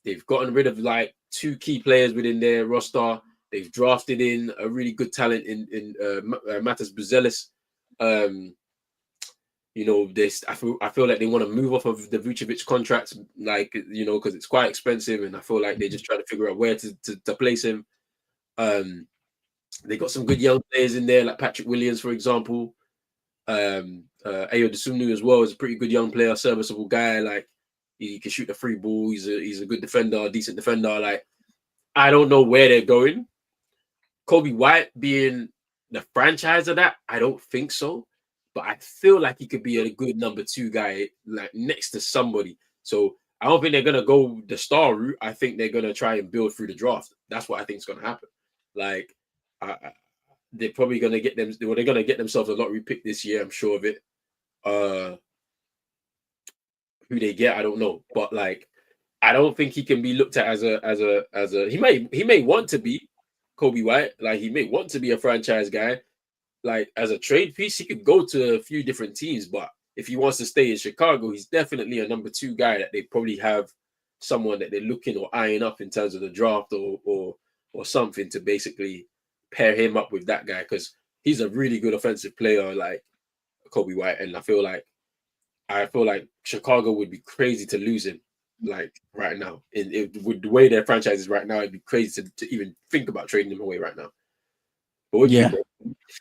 They've gotten rid of like two key players within their roster. They've drafted in a really good talent in Matas Buzelis. I feel like they want to move off of the Vucevic contract, like, because it's quite expensive, and I feel like they're just trying to figure out where to place him. They got some good young players in there, like Patrick Williams, for example. Ayo Dosunmu as well is a pretty good young player, serviceable guy. Like, he can shoot the free ball. He's a good defender, a decent defender. Like, I don't know where they're going. Kobe White being the franchise of that, I don't think so. But I feel like he could be a good number 2 guy, like next to somebody. So I don't think they're gonna go the star route. I think they're gonna try and build through the draft. That's what I think is gonna happen. Like, they're probably gonna get them. They're gonna get themselves a lottery pick this year. I'm sure of it. Who they get, I don't know. But like, I don't think he can be looked at as a. He may want to be Kobe White. Like, he may want to be a franchise guy. Like, as a trade piece, he could go to a few different teams, but if he wants to stay in Chicago, he's definitely a number 2 guy that they probably have someone that they're looking or eyeing up in terms of the draft or something to basically pair him up with that guy, because he's a really good offensive player, like Kobe White, and I feel like Chicago would be crazy to lose him, like, right now. With the way their franchise is right now, it'd be crazy to even think about trading him away right now. But what do you think?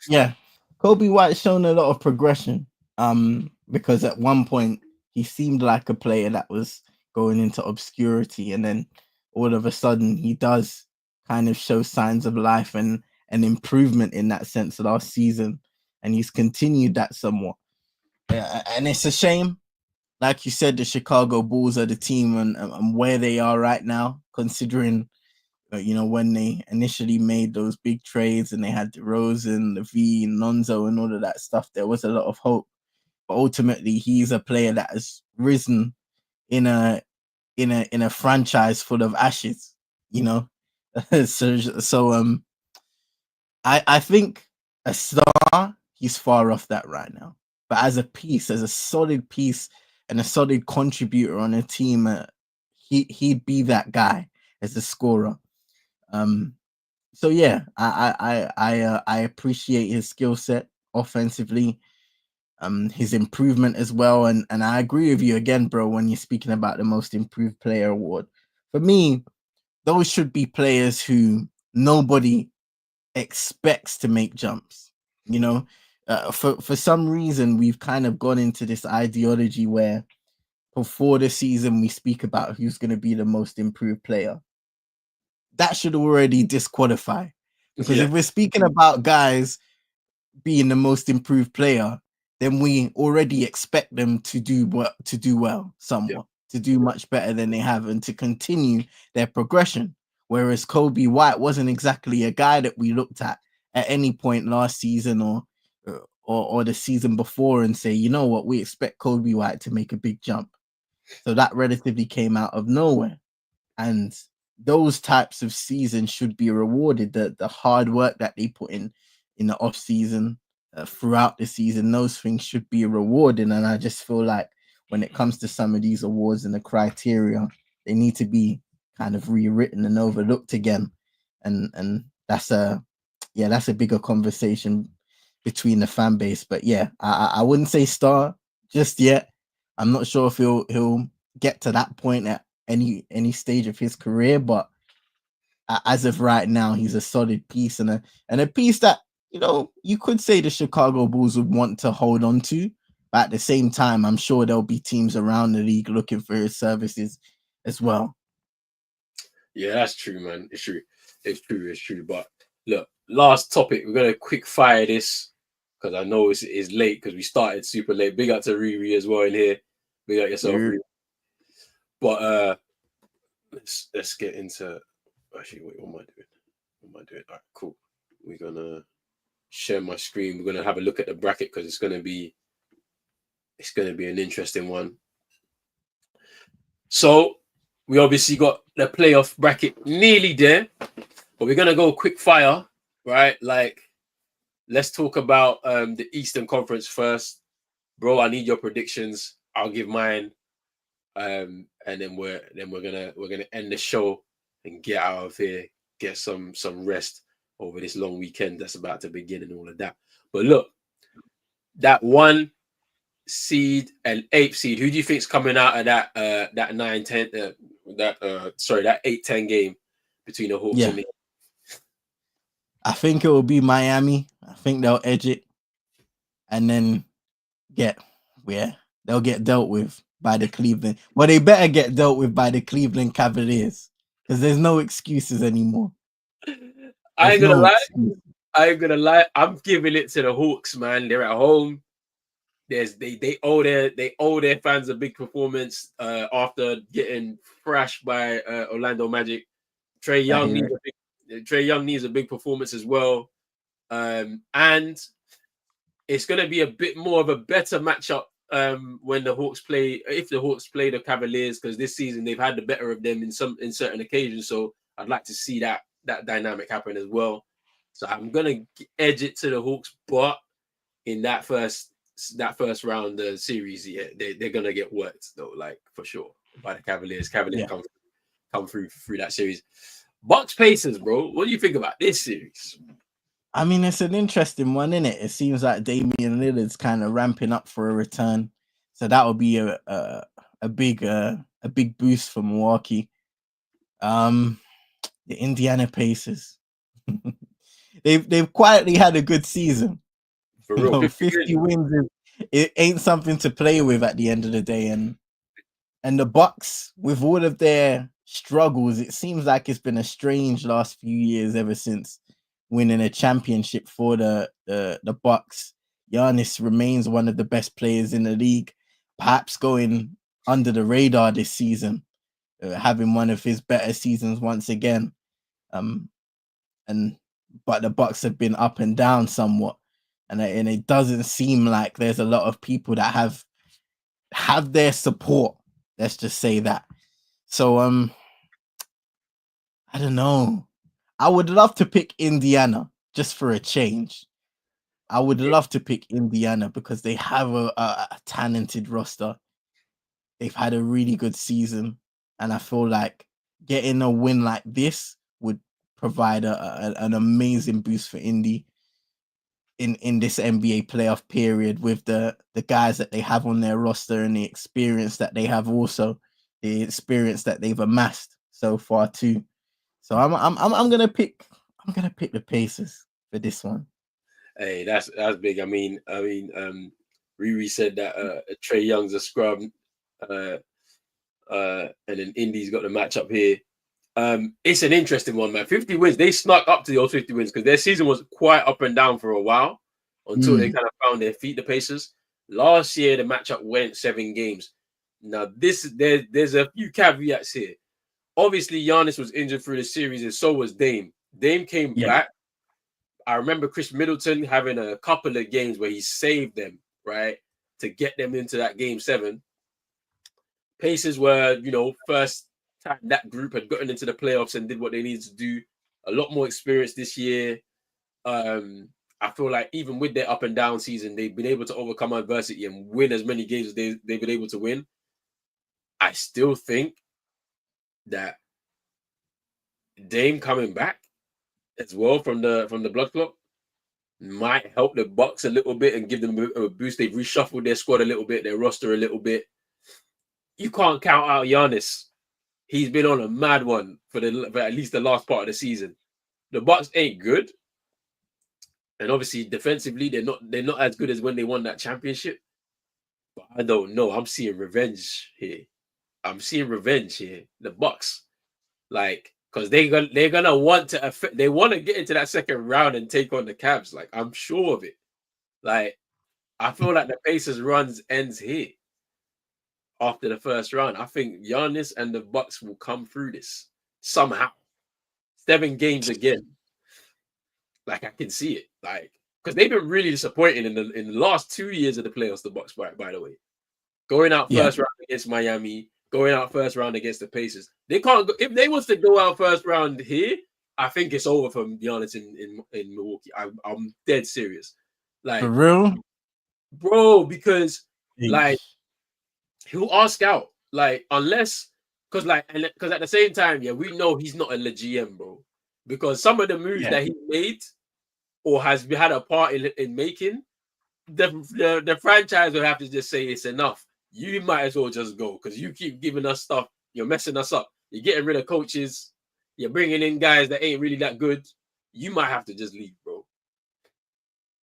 Yeah, Kobe White's shown a lot of progression. Because at one point he seemed like a player that was going into obscurity, and then all of a sudden he does kind of show signs of life and an improvement in that sense last season, and he's continued that somewhat. And it's a shame, like you said, the Chicago Bulls are the team and where they are right now, considering when they initially made those big trades and they had DeRozan, Levine, Lonzo, and all of that stuff. There was a lot of hope, but ultimately, he's a player that has risen in a franchise full of ashes. So I think a star, he's far off that right now. But as a piece, as a solid piece and a solid contributor on a team, he'd be that guy as a scorer. So yeah, I appreciate his skill set offensively, his improvement as well, and I agree with you again, bro, when you're speaking about the most improved player award. For me, those should be players who nobody expects to make jumps. You know, for some reason we've kind of gone into this ideology where before the season we speak about who's going to be the most improved player. That should already disqualify, because Yeah. if we're speaking about guys being the most improved player, then we already expect them to do well somewhat, to do much better than they have, and to continue their progression. Whereas Kobe White wasn't exactly a guy that we looked at any point last season or the season before and say, you know what, we expect Kobe White to make a big jump. So that relatively came out of nowhere. And those types of seasons should be rewarded. The hard work that they put in the off season, throughout the season, those things should be rewarded. And I just feel like when it comes to some of these awards and the criteria, they need to be kind of rewritten and overlooked again. And that's a bigger conversation between the fan base. But yeah, I wouldn't say star just yet. I'm not sure if he'll get to that point at any stage of his career, but as of right now, he's a solid piece and a piece that, you know, you could say the Chicago Bulls would want to hold on to. But at the same time, I'm sure there'll be teams around the league looking for his services as well. Yeah, that's true, man. It's true. It's true. But look, last topic. We're gonna quick fire this because I know it's late because we started super late. Big up to Riri as well in here. Big up yourself, Riri. But let's get into. Actually, wait, what am I doing? All right, cool. We're gonna share my screen. We're gonna have a look at the bracket because it's gonna be an interesting one. So we obviously got the playoff bracket nearly there, but we're gonna go quick fire, right? Like, let's talk about the Eastern Conference first, bro. I need your predictions. I'll give mine, and then we're gonna end the show and get out of here, get some rest over this long weekend that's about to begin and all of that. But look, that 1 seed and 8th seed, who do you think's coming out of that 9-10 that 8-10 game between the Hawks and the... I think it will be Miami. I think they'll edge it and then they'll get dealt with by the Cleveland. Well, they better get dealt with by the Cleveland Cavaliers because there's no excuses anymore. I ain't gonna lie. I'm giving it to the Hawks, man. They're at home. They owe their fans a big performance after getting thrashed by Orlando Magic. Trae Young needs a big performance as well, and it's going to be a bit more of a better matchup when the Hawks play the Cavaliers, because this season they've had the better of them in certain occasions. So I'd like to see that dynamic happen as well. So I'm going to edge it to the Hawks, but in that first round the series, yeah, they're gonna get worked though, like for sure, by the Cavaliers. Come through that series. Bucks Pacers, bro. What do you think about this series? I mean, it's an interesting one, isn't it? It seems like Damian Lillard's kind of ramping up for a return, so that would be a big boost for Milwaukee. The Indiana Pacers, they've quietly had a good season. For real, 50 wins, it ain't something to play with at the end of the day. And the Bucks, with all of their struggles, it seems like it's been a strange last few years ever since winning a championship for the Bucks. Giannis remains one of the best players in the league, perhaps going under the radar this season, having one of his better seasons once again. But the Bucks have been up and down somewhat. And it doesn't seem like there's a lot of people that have their support. Let's just say that. So I don't know. I would love to pick Indiana just for a change. I would love to pick Indiana because they have a talented roster. They've had a really good season, and I feel like getting a win like this would provide an amazing boost for Indy in this NBA playoff period, with the guys that they have on their roster and the experience that they have, also the experience that they've amassed so far too. So I'm gonna pick I'm gonna pick the Pacers for this one. Hey, that's big. Riri said that Trey Young's a scrub, and then Indy's got the matchup here. It's an interesting one, man. 50 wins. They snuck up to those 50 wins because their season was quite up and down for a while until they kind of found their feet, the Pacers. Last year, the matchup went 7 games. Now, there's a few caveats here. Obviously, Giannis was injured through the series, and so was Dame. Dame came back. I remember Chris Middleton having a couple of games where he saved them, right, to get them into that game 7. Pacers were, first time that group had gotten into the playoffs and did what they needed to do. A lot more experience this year. I feel like even with their up and down season, they've been able to overcome adversity and win as many games as they've been able to win. I still think that Dame coming back as well from the blood clot might help the Bucks a little bit and give them a boost. They've reshuffled their squad a little bit, their roster a little bit. You can't count out Giannis. He's been on a mad one for at least the last part of the season. The Bucks ain't good, and obviously defensively they're not as good as when they won that championship. But I don't know. I'm seeing revenge here. The Bucks, because they're gonna want to affect. They want to get into that second round and take on the Cavs. I'm sure of it. I feel like the Pacers runs ends here after the first round. I think Giannis and the Bucks will come through this somehow. 7 games again. I can see it. Because they've been really disappointing in the last 2 years of the playoffs. The Bucks, by the way, going out first round against Miami. Going out first round against the Pacers. They can't go, if they was to go out first round here, I think it's over for Giannis in Milwaukee. I'm dead serious. For real? Bro, because he'll ask out. Unless because at the same time, we know he's not a GM, bro. Because some of the moves that he made or has had a part in making, the franchise will have to just say it's enough. You might as well just go because you keep giving us stuff. You're messing us up. You're getting rid of coaches. You're bringing in guys that ain't really that good. You might have to just leave, bro.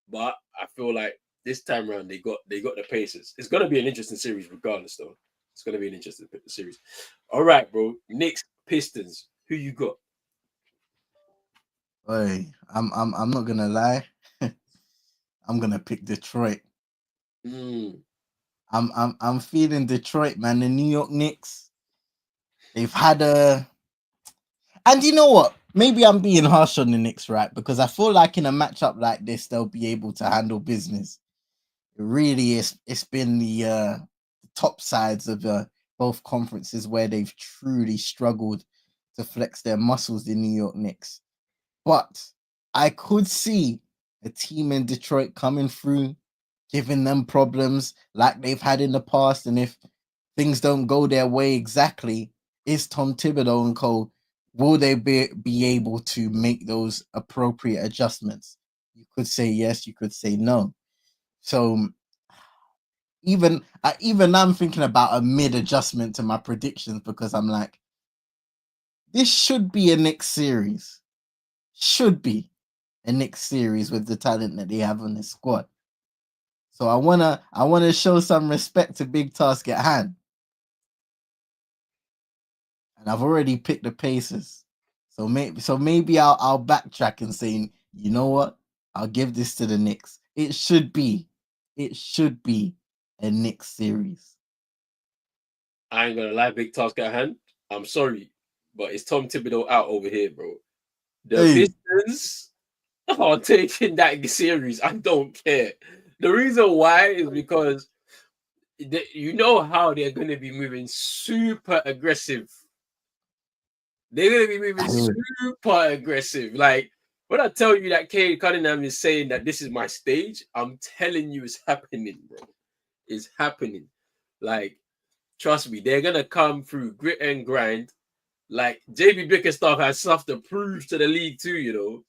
But I feel like this time around they got the Pacers. It's gonna be an interesting series, regardless, though. It's gonna be an interesting series. All right, bro. Knicks, Pistons. Who you got? Hey, I'm not gonna lie. I'm gonna pick Detroit. I'm feeling Detroit, man. The New York Knicks. They've had and you know what? Maybe I'm being harsh on the Knicks, right? Because I feel like in a matchup like this, they'll be able to handle business. It really is. It's been the top sides of both conferences where they've truly struggled to flex their muscles, the New York Knicks. But I could see a team in Detroit coming through, giving them problems like they've had in the past. And if things don't go their way exactly, is Tom Thibodeau and co, will they be able to make those appropriate adjustments? You could say yes, you could say no. So even I'm thinking about a mid adjustment to my predictions because I'm like, this should be a Knicks series. Should be a Knicks series with the talent that they have on the squad. So I wanna show some respect to big task at hand. And I've already picked the Pacers. So maybe I'll backtrack and say, you know what? I'll give this to the Knicks. It should be a Knicks series. I ain't gonna lie, big task at hand. I'm sorry, but it's Tom Thibodeau out over here, bro. The Pistons are taking that series. I don't care. The reason why is because you know how they're going to be moving super aggressive. They're going to be moving super aggressive. When I tell you that Cade Cunningham is saying that this is my stage, I'm telling you it's happening, bro. It's happening. Trust me, they're going to come through grit and grind. JB Bickerstaff has stuff to prove to the league too,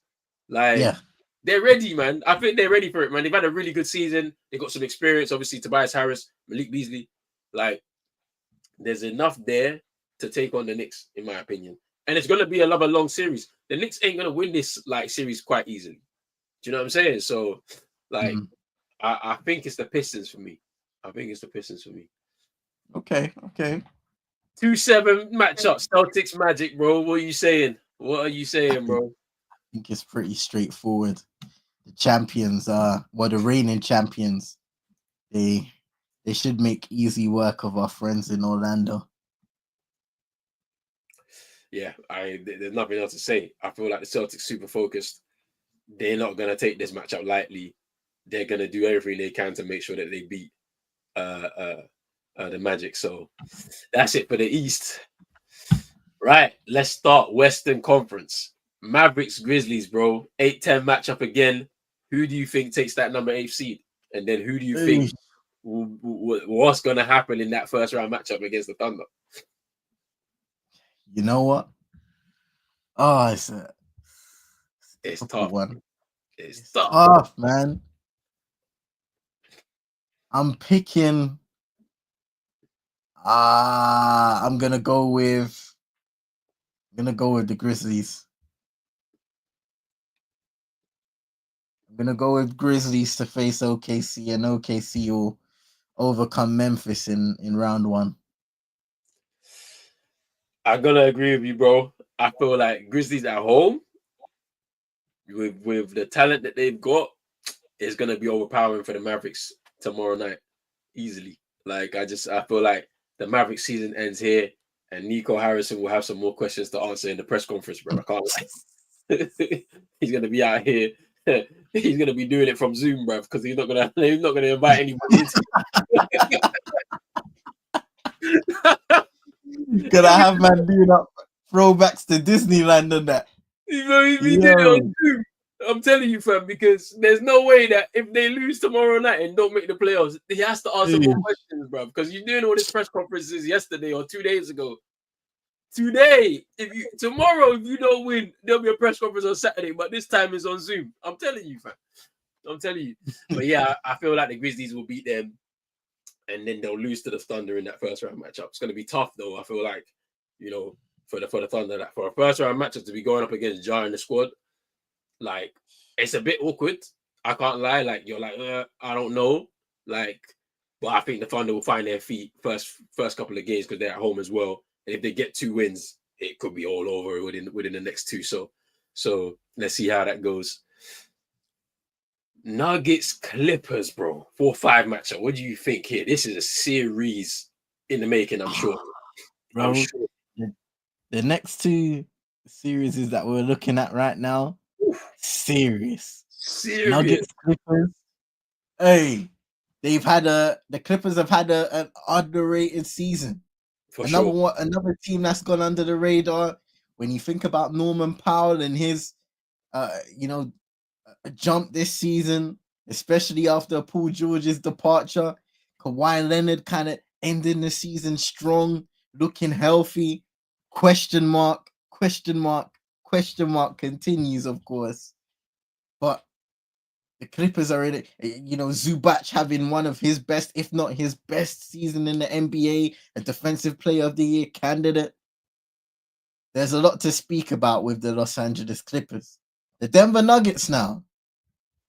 They're ready, man. I think they're ready for it, man. They've had a really good season. They got some experience, obviously. Tobias Harris, Malik Beasley. There's enough there to take on the Knicks, in my opinion. and it's gonna be another long series. The Knicks ain't gonna win this like series quite easily. Do you know what I'm saying? So, like, I think it's the Pistons for me. Okay. 2-7 matchup, Celtics Magic, bro. What are you saying? Bro? I think it's pretty straightforward. The champions the reigning champions. They should make easy work of our friends in Orlando. Yeah, there's nothing else to say. I feel like the Celtics super focused. They're not gonna take this matchup lightly. They're gonna do everything they can to make sure that they beat the Magic. So that's it for the East. Right, let's start Western Conference. Mavericks Grizzlies, bro. 8-10 matchup again. Who do you think takes that number 8 seed? And then who do you think what's going to happen in that first round matchup against the Thunder? You know what? Oh, it's tough. One. It's tough, man. I'm picking. I'm gonna go with the Grizzlies. I'm gonna go with Grizzlies to face OKC, and OKC will overcome Memphis in round 1. I'm gonna agree with you, bro. I feel like Grizzlies at home with the talent that they've got is gonna be overpowering for the Mavericks tomorrow night easily. Like I feel like the Mavericks season ends here, and Nico Harrison will have some more questions to answer in the press conference, bro. I can't lie. He's gonna be out here. He's gonna be doing it from Zoom, bro, because he's not gonna invite anybody. Gonna have man doing up throwbacks to Disneyland and that. He's doing it on Zoom. I'm telling you, fam, because there's no way that if they lose tomorrow night and don't make the playoffs, he has to answer more questions, bro. Because you're doing all these press conferences yesterday or 2 days ago. Today, tomorrow, if you don't win, there'll be a press conference on Saturday, but this time it's on Zoom. I'm telling you, fam. I'm telling you. But yeah, I feel like the Grizzlies will beat them, and then they'll lose to the Thunder in that first round matchup. It's gonna be tough though. I feel like, for the Thunder, that for a first round matchup to be going up against Ja in the squad, like it's a bit awkward. I can't lie. Like you're like, I don't know. Like, but I think the Thunder will find their feet first couple of games because they're at home as well. And if they get 2 wins, it could be all over within the next 2. So let's see how that goes. Nuggets Clippers, bro. 4-5 matchup. What do you think here? This is a series in the making, I'm sure. Bro, I'm sure. The next 2 series that we're looking at right now, serious. Nuggets Clippers. Hey, the Clippers have had an underrated season. Another team that's gone under the radar. When you think about Norman Powell and his jump this season, especially after Paul George's departure, Kawhi Leonard kind of ending the season strong, looking healthy. Question mark continues, of course. But the Clippers are in it. Zubac having one of his best, if not his best season in the NBA, a Defensive Player of the Year candidate. There's a lot to speak about with the Los Angeles Clippers. The Denver Nuggets now,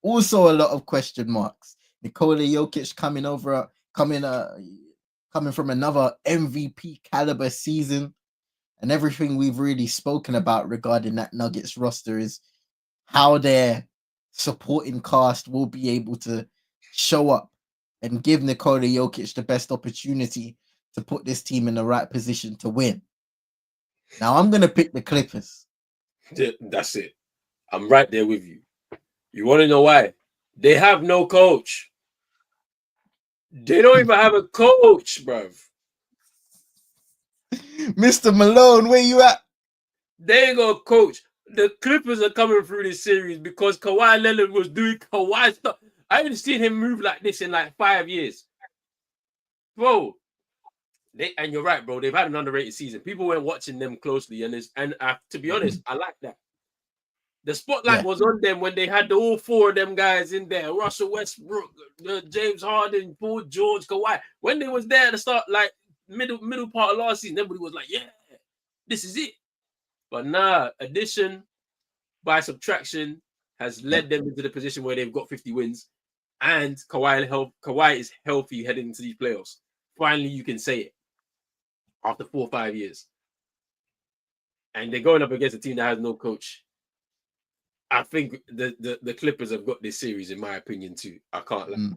also a lot of question marks. Nikola Jokic coming from another MVP caliber season. And everything we've really spoken about regarding that Nuggets roster is how their supporting cast will be able to show up and give Nikola Jokic the best opportunity to put this team in the right position to win. Now, I'm going to pick the Clippers. That's it. I'm right there with you. You want to know why? They have no coach. They don't even have a coach, bruv. Mr. Malone, where you at? They ain't got a coach. The Clippers are coming through this series because Kawhi Leonard was doing Kawhi stuff. I haven't seen him move like this in like 5 years. Bro, and you're right, bro. They've had an underrated season. People weren't watching them closely, and to be honest, I like that. The spotlight was on them when they had all 4 of them guys in there: Russell Westbrook, James Harden, Paul George, Kawhi. When they was there at the start, like middle part of last season, everybody was like, "Yeah, this is it." But nah, addition by subtraction has led them into the position where they've got 50 wins, and Kawhi is healthy heading into these playoffs. Finally, you can say it after 4 or 5 years, and they're going up against a team that has no coach. I think the Clippers have got this series, in my opinion, too. I can't lie.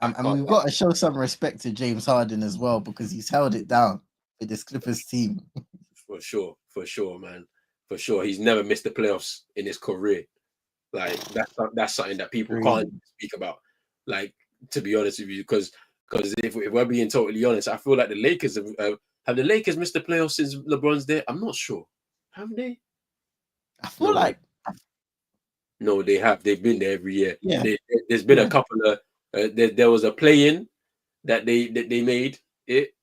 And we've got to show some respect to James Harden as well, because he's held it down with this Clippers team. For sure, man. For sure. He's never missed the playoffs in his career. Like, that's something that people can't speak about. Like, to be honest with you, because if we're being totally honest, I feel like the Lakers have the Lakers missed the playoffs since LeBron's there? I'm not sure. Have they? I feel like no, they have. They've been there every year. Yeah. There's been a couple of there was a play-in that they made it,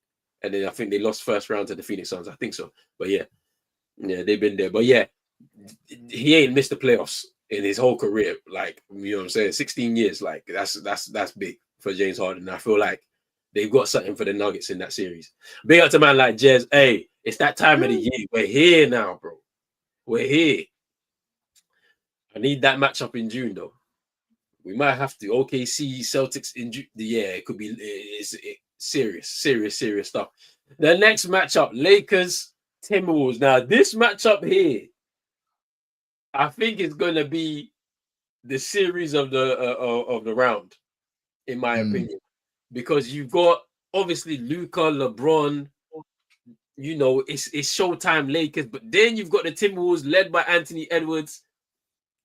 and then I think they lost first round to the Phoenix Suns. I think so. But yeah, they've been there. But yeah, he ain't missed the playoffs in his whole career. Like, you know what I'm saying? 16 years. Like, that's big for James Harden. I feel like they've got something for the Nuggets in that series. Big up to man like Jez. Hey, it's that time of the year. We're here now, bro. We're here. I need that matchup in June, though. We might have to. OKC Celtics in June. Yeah, it could be serious stuff. The next matchup, Lakers Timberwolves. Now, this matchup here, I think it's going to be the series of the round, in my opinion, because you've got obviously Luka, LeBron. You know, it's Showtime Lakers, but then you've got the Timberwolves led by Anthony Edwards.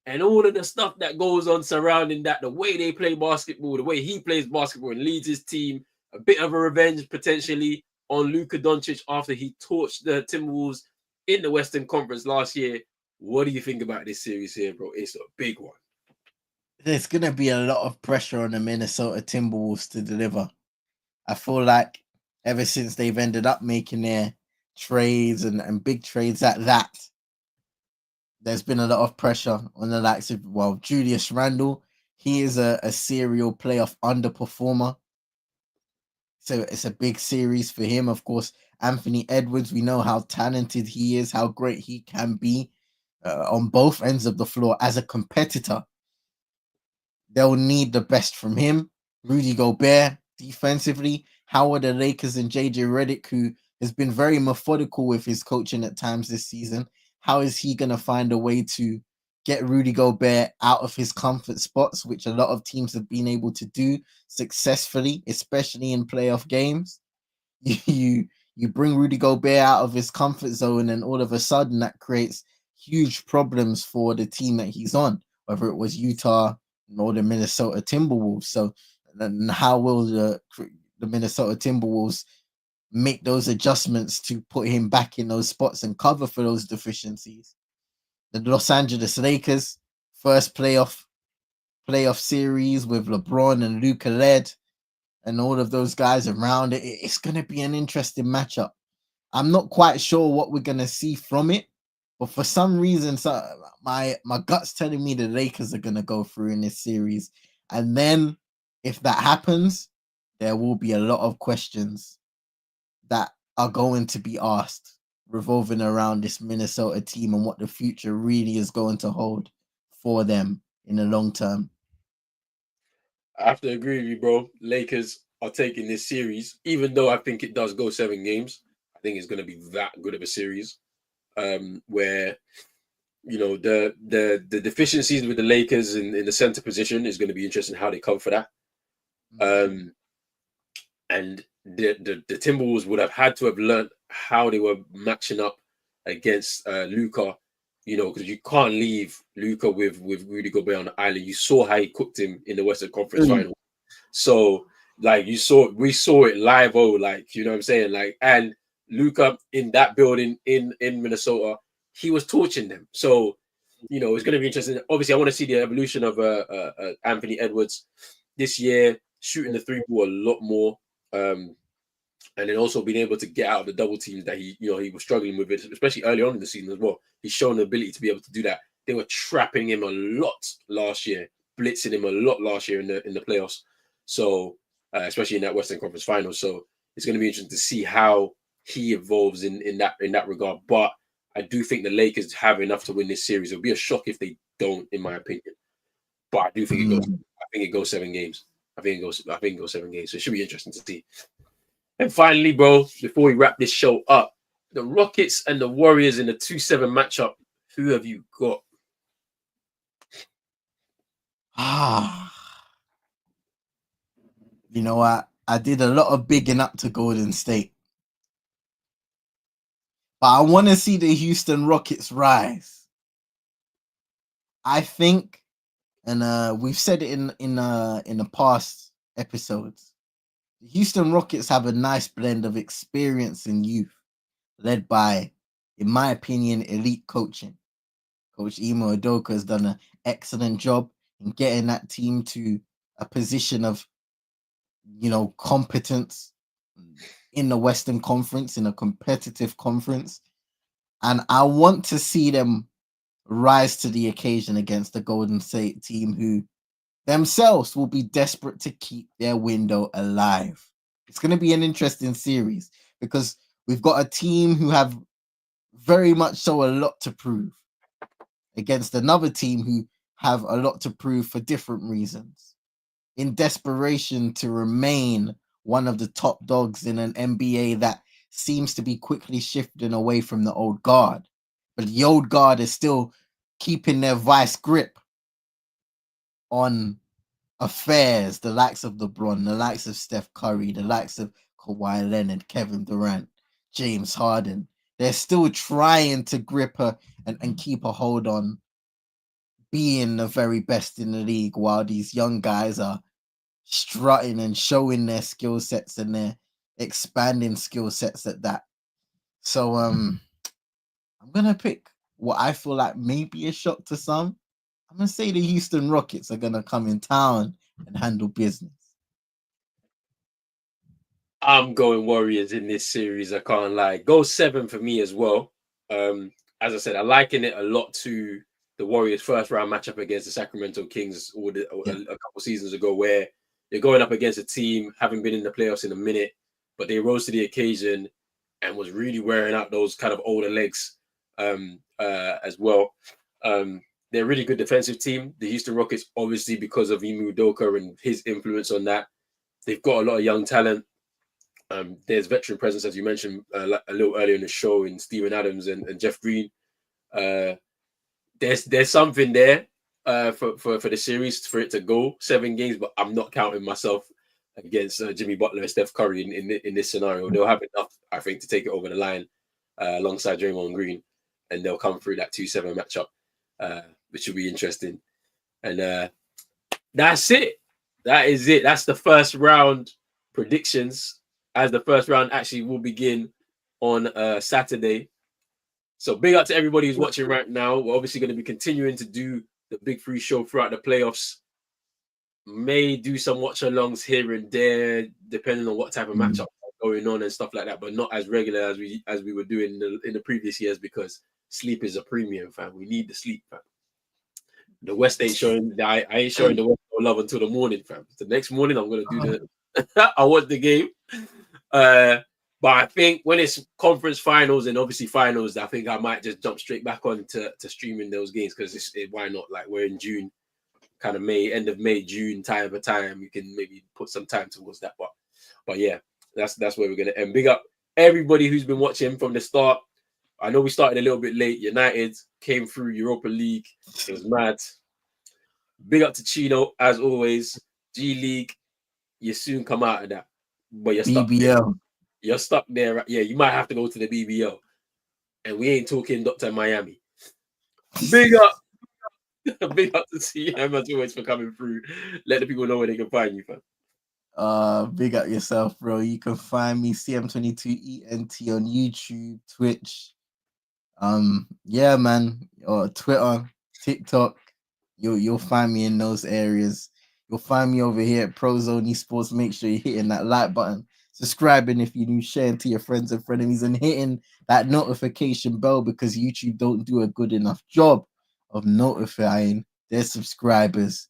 And all of the stuff that goes on surrounding that, the way they play basketball, the way he plays basketball and leads his team, a bit of a revenge potentially on Luka Doncic after he torched the Timberwolves in the Western Conference last year. What do you think about this series here, bro? It's a big one. There's going to be a lot of pressure on the Minnesota Timberwolves to deliver. I feel like ever since they've ended up making their trades and big trades at that, there's been a lot of pressure on the likes of, Julius Randle. He is a serial playoff underperformer. So it's a big series for him. Of course, Anthony Edwards, we know how talented he is, how great he can be on both ends of the floor as a competitor. They'll need the best from him. Rudy Gobert, defensively. How are the Lakers and JJ Redick, who has been very methodical with his coaching at times this season, how is he going to find a way to get Rudy Gobert out of his comfort spots, which a lot of teams have been able to do successfully, especially in playoff games? You bring Rudy Gobert out of his comfort zone, and all of a sudden that creates huge problems for the team that he's on, whether it was Utah or the Minnesota Timberwolves. So then how will the Minnesota Timberwolves make those adjustments to put him back in those spots and cover for those deficiencies? The Los Angeles Lakers, first playoff series with LeBron and Luka led and all of those guys around it. It's going to be an interesting matchup. I'm not quite sure what we're going to see from it, but for some reason, my gut's telling me the Lakers are going to go through in this series. And then if that happens, there will be a lot of questions that are going to be asked revolving around this Minnesota team and what the future really is going to hold for them in the long term. I have to agree with you, bro. Lakers are taking this series, even though I think it does go 7 games. I think it's going to be that good of a series, where, you know, the deficiencies with the Lakers in the center position is going to be interesting how they come for that. And the Timberwolves would have had to have learned how they were matching up against Luka, you know, because you can't leave Luka with Rudy Gobert on the island. You saw how he cooked him in the Western Conference final. So, like, we saw it live, like, you know what I'm saying? Like, and Luka in that building in Minnesota, he was torching them. So, you know, it's going to be interesting. Obviously, I want to see the evolution of Anthony Edwards this year, shooting the 3-ball a lot more. And then also being able to get out of the double teams that he was struggling with it, especially early on in the season as well. He's shown the ability to be able to do that. They were trapping him a lot last year, blitzing him a lot last year in the playoffs. So especially in that Western Conference Finals. So it's going to be interesting to see how he evolves in that regard. But I do think the Lakers have enough to win this series. It'll be a shock if they don't, in my opinion. But I do think it goes. I think it goes 7 games. I think it goes 7 games. So it should be interesting to see. And finally, bro, before we wrap this show up, the Rockets and the Warriors in the 2-7 matchup. Who have you got? You know what? I did a lot of bigging up to Golden State. But I want to see the Houston Rockets rise. I think, and we've said it in the past episodes, the Houston Rockets have a nice blend of experience and youth, led by, in my opinion, elite coaching. Coach Ime Udoka has done an excellent job in getting that team to a position of, competence in the Western Conference, in a competitive conference. And I want to see them rise to the occasion against the Golden State team, who themselves will be desperate to keep their window alive. It's going to be an interesting series because we've got a team who have very much so a lot to prove against another team who have a lot to prove for different reasons. In desperation to remain one of the top dogs in an NBA that seems to be quickly shifting away from the old guard. But the old guard is still keeping their vice grip on affairs, the likes of LeBron, the likes of Steph Curry, the likes of Kawhi Leonard, Kevin Durant, James Harden. They're still trying to grip and keep a hold on being the very best in the league, while these young guys are strutting and showing their skill sets and their expanding skill sets at that. So I'm gonna pick what I feel like may be a shock to some. I'm gonna say the Houston Rockets are gonna come in town and handle business. I'm going Warriors in this series. I can't lie. Go 7 for me as well. As I said, I liken it a lot to the Warriors' first round matchup against the Sacramento Kings a couple seasons ago, where they're going up against a team having been in the playoffs in a minute, but they rose to the occasion and was really wearing out those kind of older legs as well. They're a really good defensive team. The Houston Rockets, obviously, because of Ime Udoka and his influence on that, they've got a lot of young talent. There's veteran presence, as you mentioned a little earlier in the show, in Steven Adams and Jeff Green. There's something there for the series for it to go 7 games, but I'm not counting myself against Jimmy Butler and Steph Curry in this scenario. They'll have enough, I think, to take it over the line alongside Draymond Green, and they'll come through that 2-7 matchup, which will be interesting. And that's it. That is it. That's the first round predictions, as the first round actually will begin on Saturday. So big up to everybody who's watching right now. We're obviously going to be continuing to do the Big Three show throughout the playoffs. May do some watch-alongs here and there, depending on what type of matchup going on and stuff like that, but not as regular as we were doing in the previous years, because sleep is a premium, fam. We need the sleep, fam. The West ain't showing. I ain't showing the West no love until the morning, fam. The next morning, I'm gonna do I watch the game. But I think when it's conference finals and obviously finals, I think I might just jump straight back on to streaming those games, because why not? Like, we're in June, kind of end of May, June time of time. You can maybe put some time towards that. But yeah, that's where we're gonna end. Big up everybody who's been watching from the start. I know we started a little bit late. United came through Europa League. It was mad. Big up to Chino, as always. G League, you soon come out of that. But you're stuck BBL. there. You're stuck there. Yeah, you might have to go to the BBL. And we ain't talking Dr. Miami. Big up. Big up to CM, as always, for coming through. Let the people know where they can find you, fam. Big up yourself, bro. You can find me CM22ENT on YouTube, Twitch. Yeah, man. Or Twitter, TikTok. You'll find me in those areas. You'll find me over here at Prozone Esports. Make sure you're hitting that like button, subscribing if you're new, sharing to your friends and frenemies, and hitting that notification bell, because YouTube don't do a good enough job of notifying their subscribers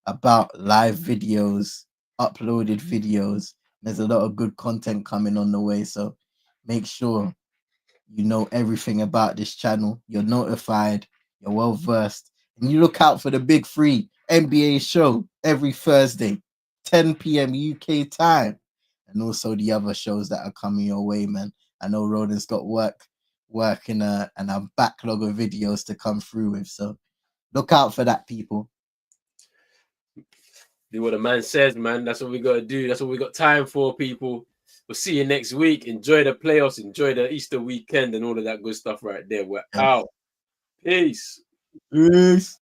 about live videos, uploaded videos. There's a lot of good content coming on the way, so make sure you know everything about this channel. You're notified. You're well versed. And you look out for the Big Three NBA show every Thursday, 10 p.m. UK time. And also the other shows that are coming your way, man. I know Roland's got work and a backlog of videos to come through with. So look out for that, people. Do what a man says, man. That's what we got to do. That's what we got time for, people. We'll see you next week. Enjoy the playoffs. Enjoy the Easter weekend and all of that good stuff right there. We're out. Peace. Peace.